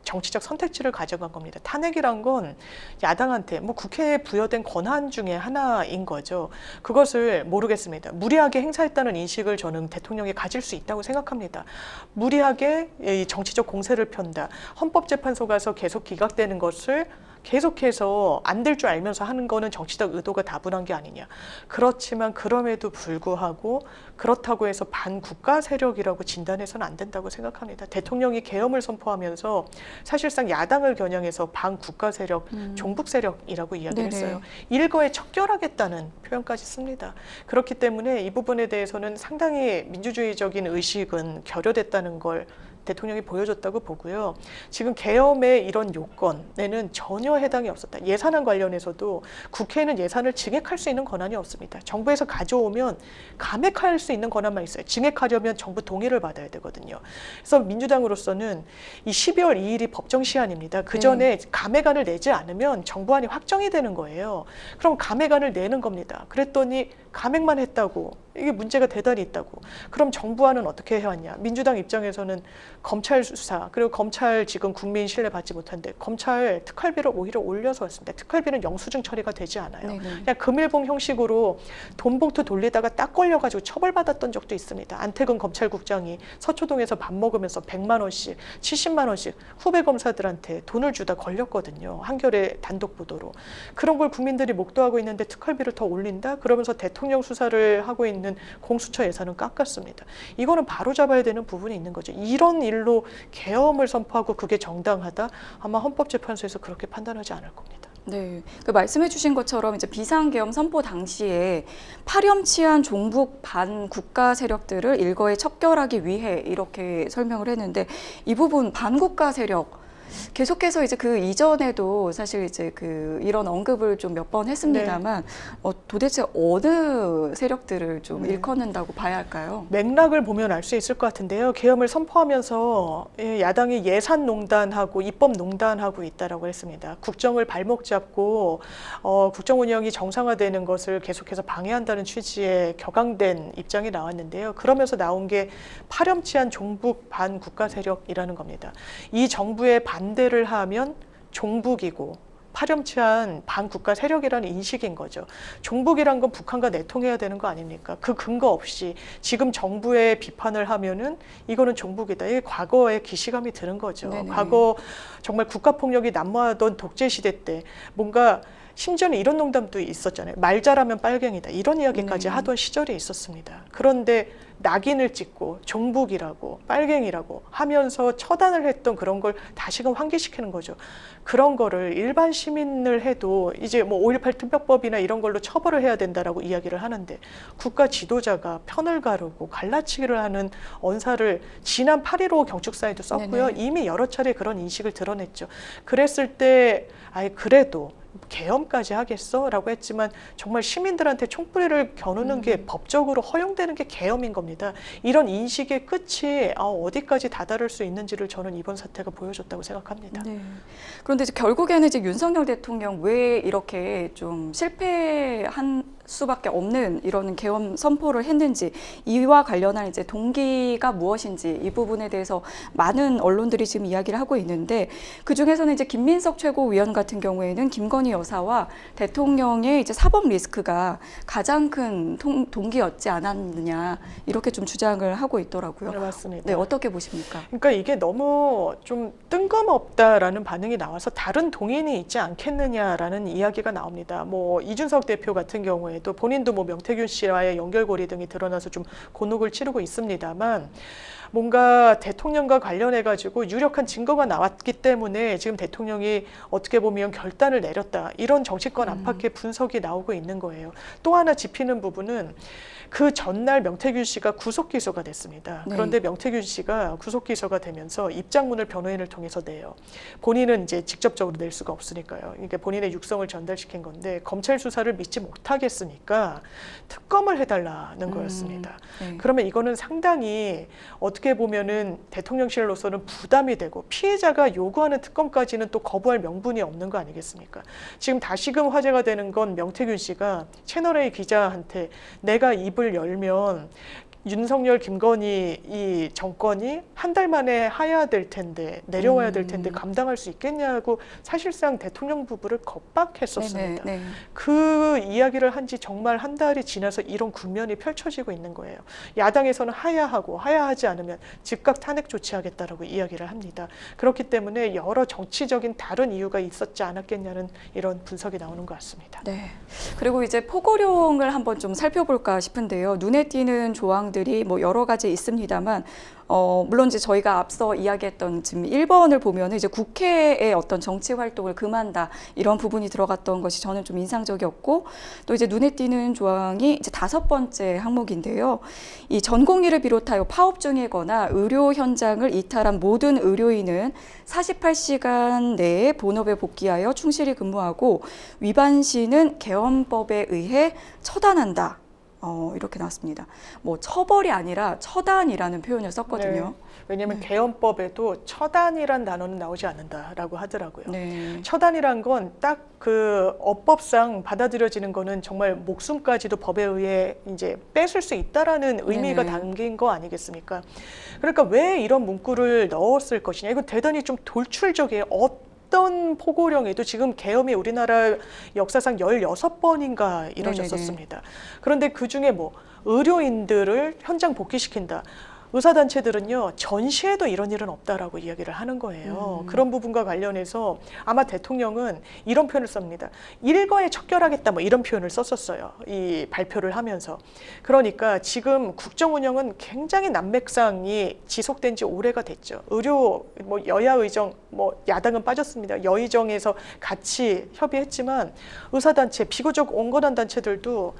B: 정치적 선택지를 가져간 겁니다. 탄핵이란 건 야당한테 뭐 국회에 부여된 권한 중에 하나인 거죠. 그것을 모르겠습니다. 무리하게 행사했다는 인식을 저는 대통령이 가질 수 있다고 생각합니다. 무리하게 이 정치적 공세를 편다. 헌법재판소 가서 계속 기각되는 것을 계속해서 안 될 줄 알면서 하는 거는 정치적 의도가 다분한 게 아니냐. 그렇지만 그럼에도 불구하고 그렇다고 해서 반국가 세력이라고 진단해서는 안 된다고 생각합니다. 대통령이 계엄을 선포하면서 사실상 야당을 겨냥해서 반국가 세력, 종북 세력이라고 이야기했어요. 일거에 척결하겠다는 표현까지 씁니다. 그렇기 때문에 이 부분에 대해서는 상당히 민주주의적인 의식은 결여됐다는 걸 대통령이 보여줬다고 보고요. 지금 계엄의 이런 요건에는 전혀 해당이 없었다. 예산안 관련해서도 국회에는 예산을 증액할 수 있는 권한이 없습니다. 정부에서 가져오면 감액할 수 있는 권한만 있어요. 증액하려면 정부 동의를 받아야 되거든요. 그래서 민주당으로서는 이 12월 2일이 법정 시한입니다. 그 전에 감액안을 내지 않으면 정부안이 확정이 되는 거예요. 그럼 감액안을 내는 겁니다. 그랬더니 감액만 했다고 이게 문제가 대단히 있다고. 그럼 정부안은 어떻게 해왔냐. 민주당 입장에서는 검찰 수사 그리고 검찰 지금 국민 신뢰 받지 못한데 검찰 특활비를 오히려 올려서 왔습니다. 특활비는 영수증 처리가 되지 않아요. 그냥 금일봉 형식으로 돈 봉투 돌리다가 딱 걸려가지고 처벌받았던 적도 있습니다. 안태근 검찰국장이 서초동에서 밥 먹으면서 100만 원씩 70만 원씩 후배 검사들한테 돈을 주다 걸렸거든요. 한겨레 단독 보도로. 그런 걸 국민들이 목도하고 있는데 특활비를 더 올린다? 그러면서 대통령 수사를 하고 있는 공수처 예산은 깎았습니다. 이거는 바로잡아야 되는 부분이 있는 거죠. 이런 일로 계엄을 선포하고 그게 정당하다? 아마 헌법재판소에서 그렇게 판단하지 않을 겁니다.
A: 네, 그 말씀해주신 것처럼 이제 비상계엄 선포 당시에 파렴치한 종북 반국가 세력들을 일거에 척결하기 위해 이렇게 설명을 했는데 이 부분 반국가 세력 계속해서 이제 그 이전에도 사실 이제 그 이런 언급을 좀 몇 번 했습니다만 도대체 어느 세력들을 좀 일컫는다고 봐야 할까요?
B: 맥락을 보면 알 수 있을 것 같은데요. 계엄을 선포하면서 야당이 예산농단하고 입법농단하고 있다라고 했습니다. 국정을 발목 잡고 국정 운영이 정상화되는 것을 계속해서 방해한다는 취지의 격앙된 입장이 나왔는데요. 그러면서 나온 게 파렴치한 종북 반국가 세력이라는 겁니다. 이 정부의 반대를 하면 종북이고 파렴치한 반국가 세력이라는 인식인 거죠. 종북이란 건 북한과 내통해야 되는 거 아닙니까? 그 근거 없이 지금 정부의 비판을 하면은 이거는 종북이다. 이게 과거의 기시감이 드는 거죠.
A: 네네.
B: 과거 정말 국가폭력이 난무하던 독재시대 때 뭔가 심지어는 이런 농담도 있었잖아요. 말 잘하면 빨갱이다. 이런 이야기까지 하던 시절이 있었습니다. 그런데 낙인을 찍고 종북이라고 빨갱이라고 하면서 처단을 했던 그런 걸 다시금 환기시키는 거죠. 그런 거를 일반 시민을 해도 이제 뭐 5.18 특별법이나 이런 걸로 처벌을 해야 된다라고 이야기를 하는데 국가 지도자가 편을 가르고 갈라치기를 하는 언사를 지난 8.15 경축사에도 썼고요.
A: 네네.
B: 이미 여러 차례 그런 인식을 드러냈죠. 그랬을 때 아예 그래도 계엄까지 하겠어? 라고 했지만 정말 시민들한테 총뿌리를 겨누는 게 법적으로 허용되는 게 계엄인 겁니다. 이런 인식의 끝이 어디까지 다다를 수 있는지를 저는 이번 사태가 보여줬다고 생각합니다.
A: 네. 그런데 이제 결국에는 이제 윤석열 대통령 왜 이렇게 좀 실패한 수밖에 없는 이런 계엄 선포를 했는지 이와 관련한 이제 동기가 무엇인지 이 부분에 대해서 많은 언론들이 지금 이야기를 하고 있는데 그 중에서는 이제 김민석 최고위원 같은 경우에는 김건희 여사와 대통령의 이제 사법 리스크가 가장 큰 동기였지 않았느냐 이렇게 좀 주장을 하고 있더라고요.
B: 네, 맞습니다.
A: 네, 어떻게 보십니까?
B: 그러니까 이게 너무 좀 뜬금없다라는 반응이 나와서 다른 동인이 있지 않겠느냐라는 이야기가 나옵니다. 뭐 이준석 대표 같은 경우에도 본인도 뭐 명태균 씨와의 연결고리 등이 드러나서 좀 곤혹을 치르고 있습니다만 뭔가 대통령과 관련해 가지고 유력한 증거가 나왔기 때문에 지금 대통령이 어떻게 보면 결단을 내렸다. 이런 정치권 안팎의 분석이 나오고 있는 거예요. 또 하나 짚히는 부분은 그 전날 명태균 씨가 구속 기소가 됐습니다.
A: 네.
B: 그런데 명태균 씨가 구속 기소가 되면서 입장문을 변호인을 통해서 내요. 본인은 이제 직접적으로 낼 수가 없으니까요. 그러니까 본인의 육성을 전달시킨 건데 검찰 수사를 믿지 못하겠으니까 특검을 해달라는 거였습니다.
A: 네.
B: 그러면 이거는 상당히 어떻게 보면은 대통령실로서는 부담이 되고 피해자가 요구하는 특검까지는 또 거부할 명분이 없는 거 아니겠습니까? 지금 다시금 화제가 되는 건 명태균 씨가 채널A 기자한테 내가 입을 열면 윤석열, 김건희 이 정권이 한 달 만에 하야될 텐데 내려와야 될 텐데 감당할 수 있겠냐고 사실상 대통령 부부를 겁박했었습니다.
A: 네네, 네.
B: 그 이야기를 한 지 정말 한 달이 지나서 이런 국면이 펼쳐지고 있는 거예요. 야당에서는 하야하고 하야하지 않으면 즉각 탄핵 조치하겠다라고 이야기를 합니다. 그렇기 때문에 여러 정치적인 다른 이유가 있었지 않았겠냐는 이런 분석이 나오는 것 같습니다.
A: 네. 그리고 이제 포고령을 한번 좀 살펴볼까 싶은데요. 눈에 띄는 조항들이 뭐 여러 가지 있습니다만, 물론 이제 저희가 앞서 이야기했던 지금 1번을 보면은 이제 국회의 어떤 정치 활동을 금한다 이런 부분이 들어갔던 것이 저는 좀 인상적이었고, 또 이제 눈에 띄는 조항이 이제 5번째 항목인데요. 이 전공의를 비롯하여 파업 중이거나 의료 현장을 이탈한 모든 의료인은 48시간 내에 본업에 복귀하여 충실히 근무하고 위반 시는 개헌법에 의해 처단한다. 이렇게 나왔습니다. 뭐 처벌이 아니라 처단이라는 표현을 썼거든요.
B: 네. 왜냐하면 개헌법에도 처단이란 단어는 나오지 않는다라고 하더라고요.
A: 네.
B: 처단이란 건 딱 그 어법상 받아들여지는 거는 정말 목숨까지도 법에 의해 이제 뺏을 수 있다라는 의미가
A: 네네.
B: 담긴 거 아니겠습니까? 그러니까 왜 이런 문구를 넣었을 것이냐? 이건 대단히 좀 돌출적이에요. 어떤 포고령에도 지금 계엄이 우리나라 역사상 16번인가 이뤄졌었습니다. 그런데 그중에 뭐 의료인들을 현장 복귀시킨다. 의사단체들은요, 전시에도 이런 일은 없다라고 이야기를 하는 거예요. 그런 부분과 관련해서 아마 대통령은 이런 표현을 씁니다. 일거에 척결하겠다 뭐 이런 표현을 썼었어요. 이 발표를 하면서. 그러니까 지금 국정 운영은 굉장히 난맥상이 지속된 지 오래가 됐죠. 의료, 뭐 여야 의정, 뭐 야당은 빠졌습니다. 여의정에서 같이 협의했지만 의사단체, 비교적 온건한 단체들도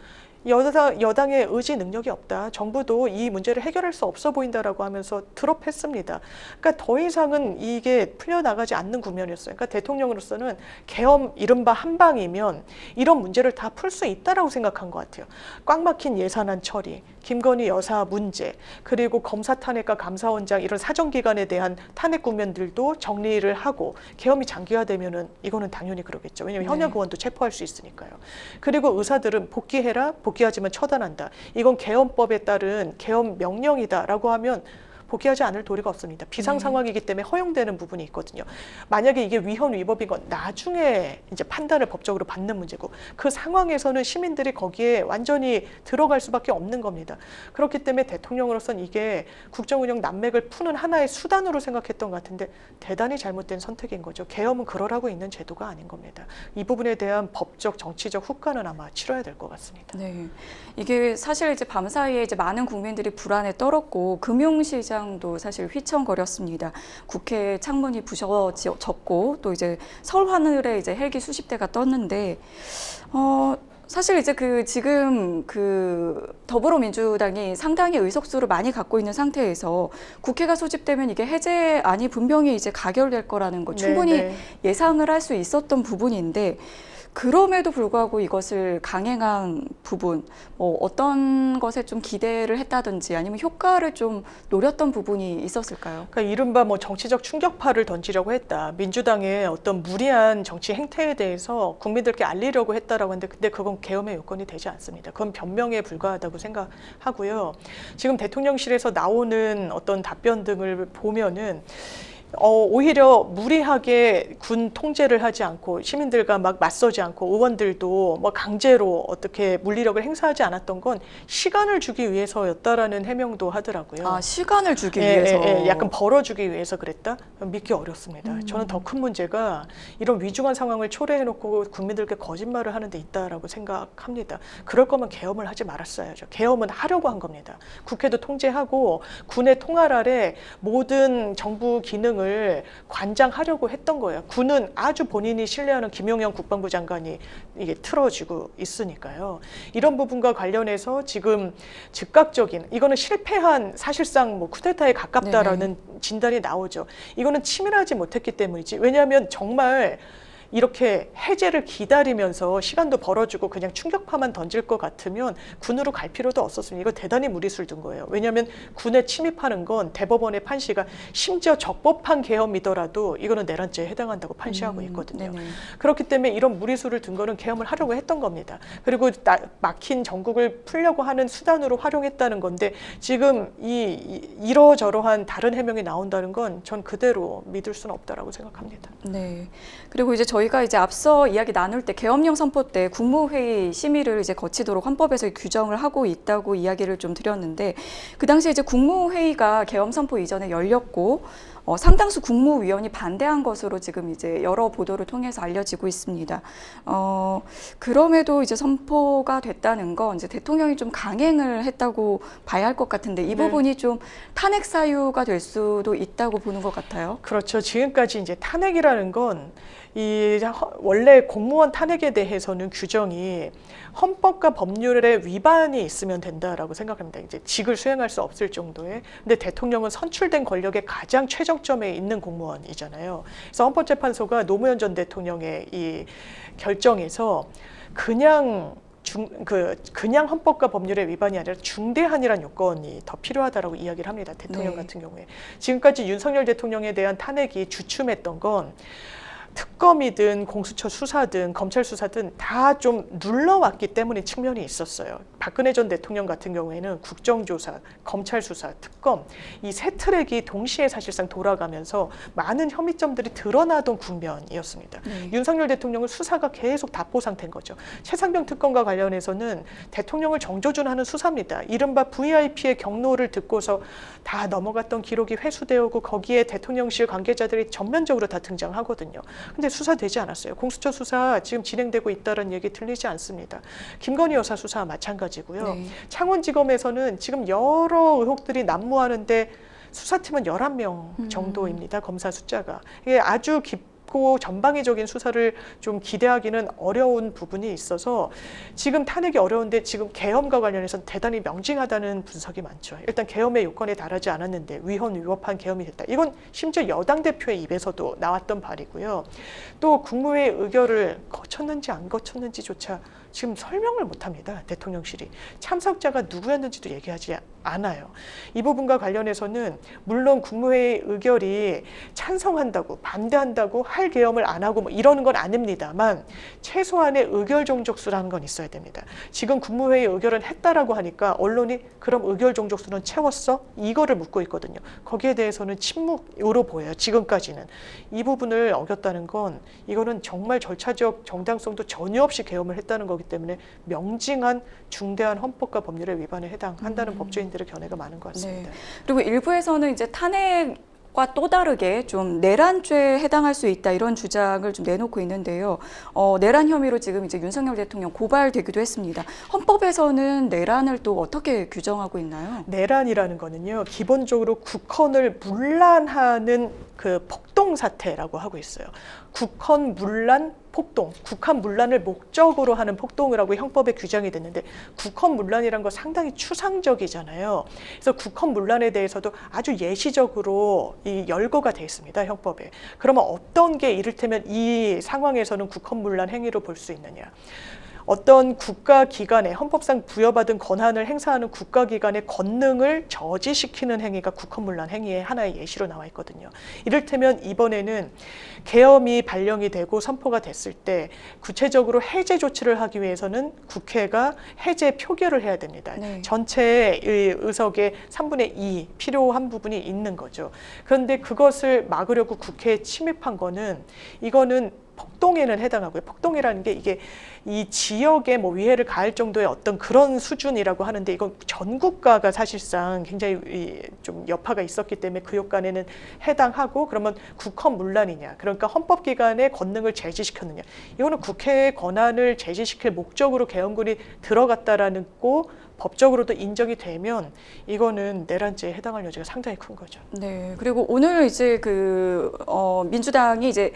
B: 여당의 의지 능력이 없다. 정부도 이 문제를 해결할 수 없어 보인다라고 하면서 드롭했습니다. 그러니까 더 이상은 이게 풀려나가지 않는 국면이었어요. 그러니까 대통령으로서는 계엄 이른바 한방이면 이런 문제를 다 풀 수 있다라고 생각한 것 같아요. 꽉 막힌 예산안 처리, 김건희 여사 문제, 그리고 검사 탄핵과 감사원장 이런 사정기관에 대한 탄핵 국면들도 정리를 하고 계엄이 장기화되면은 이거는 당연히 그러겠죠. 왜냐하면 현역 의원도 체포할 수 있으니까요. 그리고 의사들은 복귀해라. 복귀하지만 처단한다. 이건 계엄법에 따른 계엄 명령이다라고 하면 복귀하지 않을 도리가 없습니다. 비상 상황이기 때문에 허용되는 부분이 있거든요. 만약에 이게 위헌 위법인 건 나중에 이제 판단을 법적으로 받는 문제고 그 상황에서는 시민들이 거기에 완전히 들어갈 수밖에 없는 겁니다. 그렇기 때문에 대통령으로서는 이게 국정 운영 난맥을 푸는 하나의 수단으로 생각했던 것 같은데 대단히 잘못된 선택인 거죠. 계엄은 그러라고 있는 제도가 아닌 겁니다. 이 부분에 대한 법적 정치적 후과는 아마 치러야 될 것 같습니다.
A: 네, 이게 사실 이제 밤사이에 이제 많은 국민들이 불안에 떨었고 금융시장도 사실 휘청거렸습니다. 국회 창문이 부서졌고 또 이제 서울 하늘에 이제 헬기 수십 대가 떴는데 사실 이제 지금 더불어민주당이 상당히 의석수를 많이 갖고 있는 상태에서 국회가 소집되면 이게 해제안이 분명히 이제 가결될 거라는 거 충분히 예상을 할 수 있었던 부분인데. 그럼에도 불구하고 이것을 강행한 부분, 어떤 것에 좀 기대를 했다든지 아니면 효과를 좀 노렸던 부분이 있었을까요?
B: 그러니까 이른바 뭐 정치적 충격파를 던지려고 했다. 민주당의 어떤 무리한 정치 행태에 대해서 국민들께 알리려고 했다라고 하는데 근데 그건 계엄의 요건이 되지 않습니다. 그건 변명에 불과하다고 생각하고요. 지금 대통령실에서 나오는 어떤 답변 등을 보면은 오히려 무리하게 군 통제를 하지 않고 시민들과 막 맞서지 않고 의원들도 뭐 강제로 어떻게 물리력을 행사하지 않았던 건 시간을 주기 위해서였다라는 해명도 하더라고요.
A: 아, 시간을 주기 위해서.
B: 약간 벌어주기 위해서 그랬다? 믿기 어렵습니다. 저는 더 큰 문제가 이런 위중한 상황을 초래해놓고 국민들께 거짓말을 하는 데 있다라고 생각합니다. 그럴 거면 계엄을 하지 말았어야죠. 계엄은 하려고 한 겁니다. 국회도 통제하고 군의 통할 아래 모든 정부 기능을 관장하려고 했던 거예요. 군은 아주 본인이 신뢰하는 김용현 국방부 장관이 이게 틀어지고 있으니까요. 이런 부분과 관련해서 지금 즉각적인 이거는 실패한 사실상 뭐 쿠데타에 가깝다라는 진단이 나오죠. 이거는 치밀하지 못했기 때문이지. 왜냐하면 정말 이렇게 해제를 기다리면서 시간도 벌어주고 그냥 충격파만 던질 것 같으면 군으로 갈 필요도 없었습니다. 이거 대단히 무리수를 둔 거예요. 왜냐하면 군에 침입하는 건 대법원의 판시가 심지어 적법한 계엄이더라도 이거는 내란죄에 해당한다고 판시하고 있거든요. 그렇기 때문에 이런 무리수를 둔 거는 계엄을 하려고 했던 겁니다. 그리고 막힌 전국을 풀려고 하는 수단으로 활용했다는 건데 지금 이러저러한 다른 해명이 나온다는 건 전 그대로 믿을 수는 없다라고 생각합니다.
A: 네. 그리고 이제 저희가 이제 앞서 이야기 나눌 때 계엄령 선포 때 국무회의 심의를 이제 거치도록 헌법에서 규정을 하고 있다고 이야기를 좀 드렸는데 그 당시에 이제 국무회의가 계엄 선포 이전에 열렸고 상당수 국무위원이 반대한 것으로 지금 이제 여러 보도를 통해서 알려지고 있습니다. 그럼에도 이제 선포가 됐다는 건 이제 대통령이 좀 강행을 했다고 봐야 할 것 같은데 이 부분이 좀 탄핵 사유가 될 수도 있다고 보는 것 같아요.
B: 그렇죠. 지금까지 이제 탄핵이라는 건 원래 공무원 탄핵에 대해서는 규정이 헌법과 법률의 위반이 있으면 된다라고 생각합니다. 이제 직을 수행할 수 없을 정도의. 근데 대통령은 선출된 권력의 가장 최정점에 있는 공무원이잖아요. 그래서 헌법재판소가 노무현 전 대통령의 이 결정에서 그냥 헌법과 법률의 위반이 아니라 중대한이라는 요건이 더 필요하다라고 이야기를 합니다. 대통령 같은 경우에. 지금까지 윤석열 대통령에 대한 탄핵이 주춤했던 건 특검이든 공수처 수사든 검찰 수사든 다 좀 눌러왔기 때문에 측면이 있었어요. 박근혜 전 대통령 같은 경우에는 국정조사, 검찰 수사, 특검 이 세 트랙이 동시에 사실상 돌아가면서 많은 혐의점들이 드러나던 국면이었습니다. 윤석열 대통령은 수사가 계속 답보 상태인 거죠. 최상병 특검과 관련해서는 대통령을 정조준하는 수사입니다. 이른바 VIP의 경로를 듣고서 다 넘어갔던 기록이 회수되고 거기에 대통령실 관계자들이 전면적으로 다 등장하거든요. 근데 수사되지 않았어요. 공수처 수사 지금 진행되고 있다는 얘기 들리지 않습니다. 김건희 여사 수사 마찬가지고요. 창원지검에서는 지금 여러 의혹들이 난무하는데 수사팀은 11명 정도입니다. 검사 숫자가. 이게 아주 깊고 전방위적인 수사를 좀 기대하기는 어려운 부분이 있어서 지금 탄핵이 어려운데 지금 계엄과 관련해서는 대단히 명징하다는 분석이 많죠. 일단 계엄의 요건에 달하지 않았는데 위헌위법한 계엄이 됐다. 이건 심지어 여당 대표의 입에서도 나왔던 발이고요. 또 국무회의 의결을 거쳤는지 안 거쳤는지조차 지금 설명을 못합니다. 대통령실이. 참석자가 누구였는지도 얘기하지 않아요. 이 부분과 관련해서는 물론 국무회의 의결이 찬성한다고 반대한다고 할 계엄을 안 하고 뭐 이러는 건 아닙니다만 최소한의 의결 종족수라는 건 있어야 됩니다. 지금 국무회의 의결은 했다라고 하니까 언론이 그럼 의결 종족수는 채웠어? 이거를 묻고 있거든요. 거기에 대해서는 침묵으로 보여요. 지금까지는. 이 부분을 어겼다는 건 이거는 정말 절차적 정당성도 전혀 없이 계엄을 했다는 거기 때문에 명징한 중대한 헌법과 법률의 위반에 해당한다는 법조인들의 견해가 많은 것 같습니다.
A: 네. 그리고 일부에서는 이제 탄핵과 또 다르게 좀 내란죄에 해당할 수 있다 이런 주장을 좀 내놓고 있는데요. 내란 혐의로 지금 이제 윤석열 대통령 고발되기도 했습니다. 헌법에서는 내란을 또 어떻게 규정하고 있나요?
B: 내란이라는 거는요, 기본적으로 국헌을 문란하는 그 폭동 사태라고 하고 있어요. 국헌 문란 폭동, 국헌 문란을 목적으로 하는 폭동을 하고 형법에 규정이 됐는데 국헌 문란이란 거 상당히 추상적이잖아요. 그래서 국헌 문란에 대해서도 아주 예시적으로 이 열거가 돼 있습니다. 형법에. 그러면 어떤 게 이를테면 이 상황에서는 국헌 문란 행위로 볼 수 있느냐. 어떤 국가기관에 헌법상 부여받은 권한을 행사하는 국가기관의 권능을 저지시키는 행위가 국헌문란 행위의 하나의 예시로 나와 있거든요. 이를테면 이번에는 계엄이 발령이 되고 선포가 됐을 때 구체적으로 해제 조치를 하기 위해서는 국회가 해제 표결을 해야 됩니다. 전체의 의석의 3분의 2 필요한 부분이 있는 거죠. 그런데 그것을 막으려고 국회에 침입한 거는 이거는 폭동에는 해당하고요. 폭동이라는 게 이게 이 지역에 뭐 위해를 가할 정도의 어떤 그런 수준이라고 하는데 이건 전 국가가 사실상 굉장히 좀 여파가 있었기 때문에 그 효과에는 해당하고 그러면 국헌 문란이냐 그러니까 헌법기관의 권능을 제지시켰느냐 이거는 국회의 권한을 제지시킬 목적으로 계엄군이 들어갔다라는 거 법적으로도 인정이 되면 이거는 내란죄에 해당할 여지가 상당히 큰 거죠.
A: 네. 그리고 오늘 이제 민주당이 이제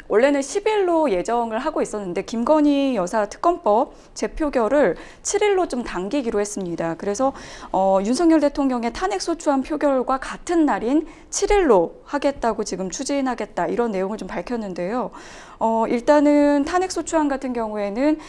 A: 원래는 10일로 예정을 하고 있었는데 김건희 여사 특검법 재표결을 7일로 좀 당기기로 했습니다. 그래서 윤석열 대통령의 탄핵 소추안 표결과 같은 날인 7일로 하겠다고 지금 추진하겠다 이런 내용을 좀 밝혔는데요. 일단은 탄핵 소추안 같은 경우에는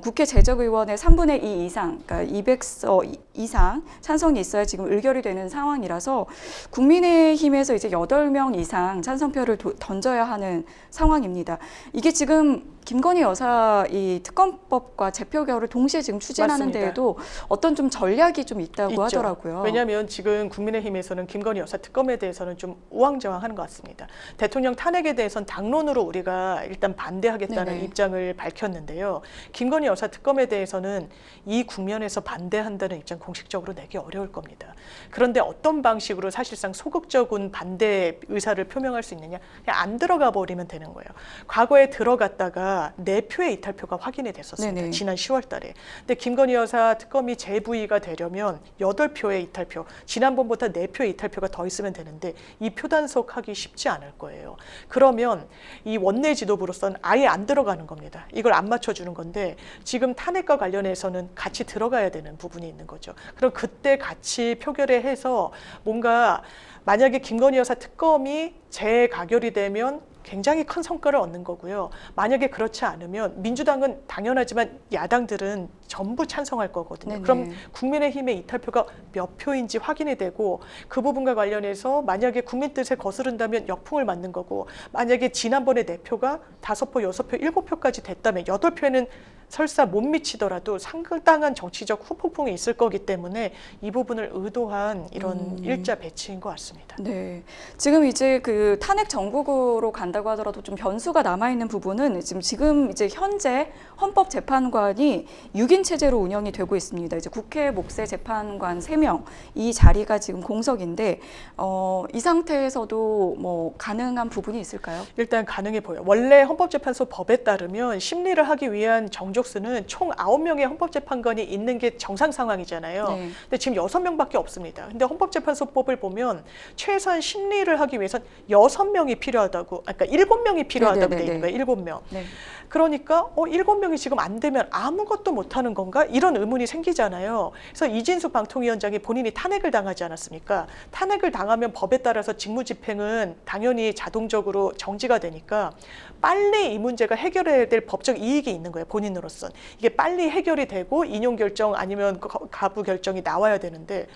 A: 국회 재적의원의 3분의 2 이상, 그러니까 200석 이상 찬성이 있어야 지금 의결이 되는 상황이라서 국민의힘에서 이제 8명 이상 찬성표를 던져야 하는 상황입니다. 이게 지금 김건희 여사 이 특검법과 재표결을 동시에 지금 추진하는
B: 맞습니다.
A: 데에도 어떤 좀 전략이 좀 있다고
B: 있죠.
A: 하더라고요.
B: 왜냐하면 지금 국민의힘에서는 김건희 여사 특검에 대해서는 좀 우왕좌왕하는 것 같습니다. 대통령 탄핵에 대해서는 당론으로 우리가 일단 반대하겠다는
A: 네네.
B: 입장을 밝혔는데요. 김건희 여사 특검에 대해서는 이 국면에서 반대한다는 입장 공식적으로 내기 어려울 겁니다. 그런데 어떤 방식으로 사실상 소극적인 반대 의사를 표명할 수 있느냐? 그냥 안 들어가 버리면 되는 거예요. 과거에 들어갔다가 4표의 이탈표가 확인이 됐었습니다.
A: 네네.
B: 지난 10월 달에. 근데 김건희 여사 특검이 재부의가 되려면 8표의 이탈표, 지난번보다 4표의 이탈표가 더 있으면 되는데 이 표단속하기 쉽지 않을 거예요. 그러면 이 원내 지도부로서는 아예 안 들어가는 겁니다. 이걸 안 맞춰주는 건데 지금 탄핵과 관련해서는 같이 들어가야 되는 부분이 있는 거죠. 그럼 그때 같이 표결에 해서 뭔가 만약에 김건희 여사 특검이 재가결이 되면 굉장히 큰 성과를 얻는 거고요. 만약에 그렇지 않으면 민주당은 당연하지만 야당들은 전부 찬성할 거거든요.
A: 네네.
B: 그럼 국민의힘의 이탈표가 몇 표인지 확인이 되고 그 부분과 관련해서 만약에 국민 뜻에 거스른다면 역풍을 맞는 거고 만약에 지난번에 4표가 5표, 6표, 7표까지 됐다면 8표에는 설사 못 미치더라도 상당한 정치적 후폭풍이 있을 거기 때문에 이 부분을 의도한 이런 일자 배치인 것 같습니다.
A: 네, 지금 이제 그 탄핵 정국으로 간다고 하더라도 좀 변수가 남아 있는 부분은 지금 이제 현재 헌법재판관이 6인 체제로 운영이 되고 있습니다. 이제 국회 목세 재판관 3명 이 자리가 지금 공석인데 이 상태에서도 뭐 가능한 부분이 있을까요?
B: 일단 가능해 보여요. 원래 헌법재판소 법에 따르면 심리를 하기 위한 정족수는 총 9명의 헌법재판관이 있는 게 정상 상황이잖아요.
A: 네.
B: 근데 지금 6명밖에 없습니다. 근데 헌법재판소법을 보면 최소한 심리를 하기 위해선 6명이 필요하다고, 그러니까 7명이 필요하다고 돼 있는 거예요. 7명.
A: 네.
B: 그러니까 7명이 지금 안 되면 아무것도 못하는 건가? 이런 의문이 생기잖아요. 그래서 이진숙 방통위원장이 본인이 탄핵을 당하지 않았습니까? 탄핵을 당하면 법에 따라서 직무집행은 당연히 자동적으로 정지가 되니까 빨리 이 문제가 해결해야 될 법적 이익이 있는 거예요. 본인으로서는. 이게 빨리 해결이 되고 인용결정 아니면 가부 결정이 나와야 되는데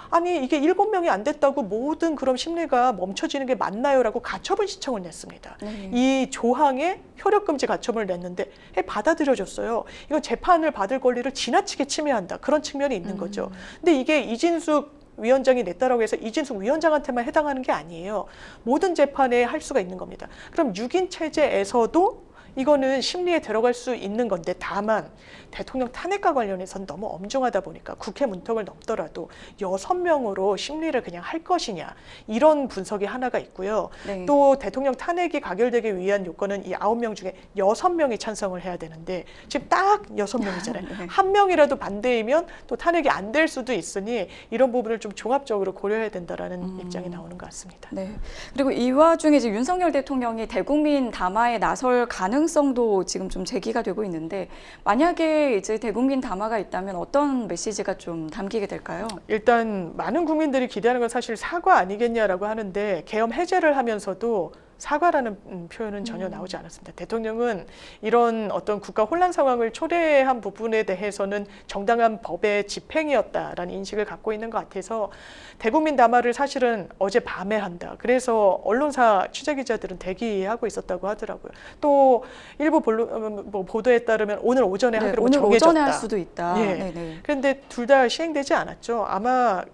B: 아니 이게 7명이 안 됐다고 모든 그런 심리가 멈춰지는 게 맞나요?라고 가처분 신청을 냈습니다. 이 조항에 효력금지 가처분을 냈는데 받아들여졌어요. 이건 재판을 받을 권리를 지나치게 침해한다. 그런 측면이 있는 거죠. 근데 이게 이진숙 위원장이 냈다라고 해서 이진숙 위원장한테만 해당하는 게 아니에요. 모든 재판에 할 수가 있는 겁니다. 그럼 6인 체제에서도 이거는 심리에 들어갈 수 있는 건데 다만 대통령 탄핵과 관련해서는 너무 엄중하다 보니까 국회 문턱을 넘더라도 6명으로 심리를 그냥 할 것이냐 이런 분석이 하나가 있고요.
A: 네.
B: 또 대통령 탄핵이 가결되기 위한 요건은 이 9명 중에 6명이 찬성을 해야 되는데 지금 딱 6명이잖아요.
A: 네.
B: 한 명이라도 반대이면 또 탄핵이 안 될 수도 있으니 이런 부분을 좀 종합적으로 고려해야 된다라는 입장이 나오는 것 같습니다.
A: 네. 그리고 이 와중에 이제 윤석열 대통령이 대국민 담화에 나설 가능성도 지금 좀 제기가 되고 있는데 만약에 이제 대국민 담화가 있다면 어떤 메시지가 좀 담기게 될까요?
B: 일단 많은 국민들이 기대하는 건 사실 사과 아니겠냐라고 하는데 계엄 해제를 하면서도 사과라는 표현은 전혀 나오지 않았습니다. 대통령은 이런 어떤 국가 혼란 상황을 초래한 부분에 대해서는 정당한 법의 집행이었다라는 인식을 갖고 있는 것 같아서 대국민 담화를 사실은 어제 밤에 한다. 그래서 언론사 취재기자들은 대기하고 있었다고 하더라고요. 또 일부 보도에 따르면 오늘 오전에 하기로
A: 오늘
B: 정해졌다.
A: 오전에 할 수도 있다.
B: 예.
A: 네네.
B: 그런데 둘 다 시행되지 않았죠. 아마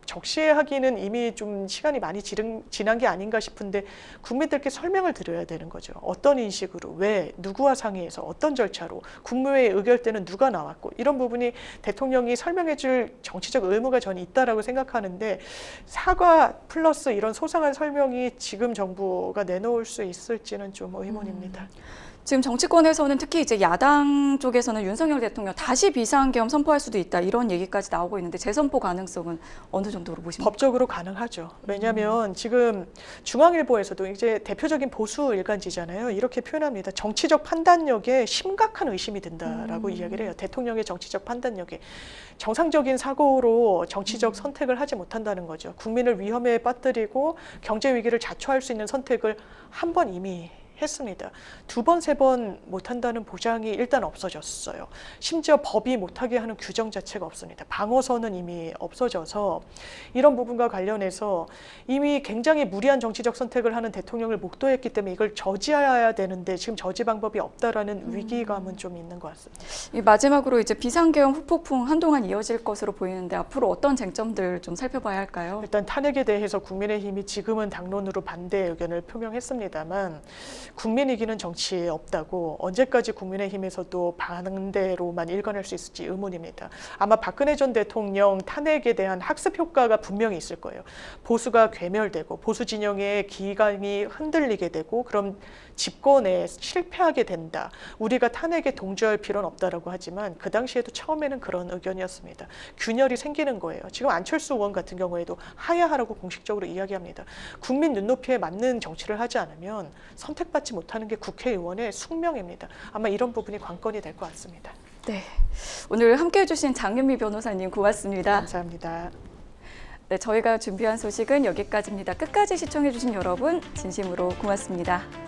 B: 적시에 하기는 이미 좀 시간이 많이 지난 게 아닌가 싶은데 국민들께 설명을 드려야 되는 거죠. 어떤 인식으로, 왜, 누구와 상의해서, 어떤 절차로, 국무회의 의결 때는 누가 나왔고 이런 부분이 대통령이 설명해 줄 정치적 의무가 저는 있다라고 생각하는데 사과 플러스 이런 소상한 설명이 지금 정부가 내놓을 수 있을지는 좀 의문입니다.
A: 지금 정치권에서는 특히 이제 야당 쪽에서는 윤석열 대통령 다시 비상계엄 선포할 수도 있다 이런 얘기까지 나오고 있는데 재선포 가능성은 어느 정도로 보십니까?
B: 법적으로 가능하죠. 왜냐하면 지금 중앙일보에서도 이제 대표적인 보수 일간지잖아요. 이렇게 표현합니다. 정치적 판단력에 심각한 의심이 든다라고 이야기를 해요. 대통령의 정치적 판단력에. 정상적인 사고로 정치적 선택을 하지 못한다는 거죠. 국민을 위험에 빠뜨리고 경제 위기를 자초할 수 있는 선택을 한 번 이미 했습니다. 두 번, 세 번 못한다는 보장이 일단 없어졌어요. 심지어 법이 못하게 하는 규정 자체가 없습니다. 방어선은 이미 없어져서 이런 부분과 관련해서 이미 굉장히 무리한 정치적 선택을 하는 대통령을 목도했기 때문에 이걸 저지해야 되는데 지금 저지 방법이 없다라는 위기감은 좀 있는 것 같습니다.
A: 이 마지막으로 이제 비상계엄 후폭풍 한동안 이어질 것으로 보이는데 앞으로 어떤 쟁점들 좀 살펴봐야 할까요?
B: 일단 탄핵에 대해서 국민의힘이 지금은 당론으로 반대 의견을 표명했습니다만 국민 이기는 정치에 없다고 언제까지 국민의힘에서도 반대로만 일관할 수 있을지 의문입니다. 아마 박근혜 전 대통령 탄핵에 대한 학습 효과가 분명히 있을 거예요. 보수가 괴멸되고 보수 진영의 기강이 흔들리게 되고 그럼 집권에 실패하게 된다. 우리가 탄핵에 동조할 필요는 없다라고 하지만 그 당시에도 처음에는 그런 의견이었습니다. 균열이 생기는 거예요. 지금 안철수 의원 같은 경우에도 하야하라고 공식적으로 이야기합니다. 국민 눈높이에 맞는 정치를 하지 않으면 선택받지 못하는 게 국회의원의 숙명입니다. 아마 이런 부분이 관건이 될 것 같습니다.
A: 네, 오늘 함께해 주신 장윤미 변호사님 고맙습니다.
B: 감사합니다.
A: 네, 저희가 준비한 소식은 여기까지입니다. 끝까지 시청해 주신 여러분 진심으로 고맙습니다.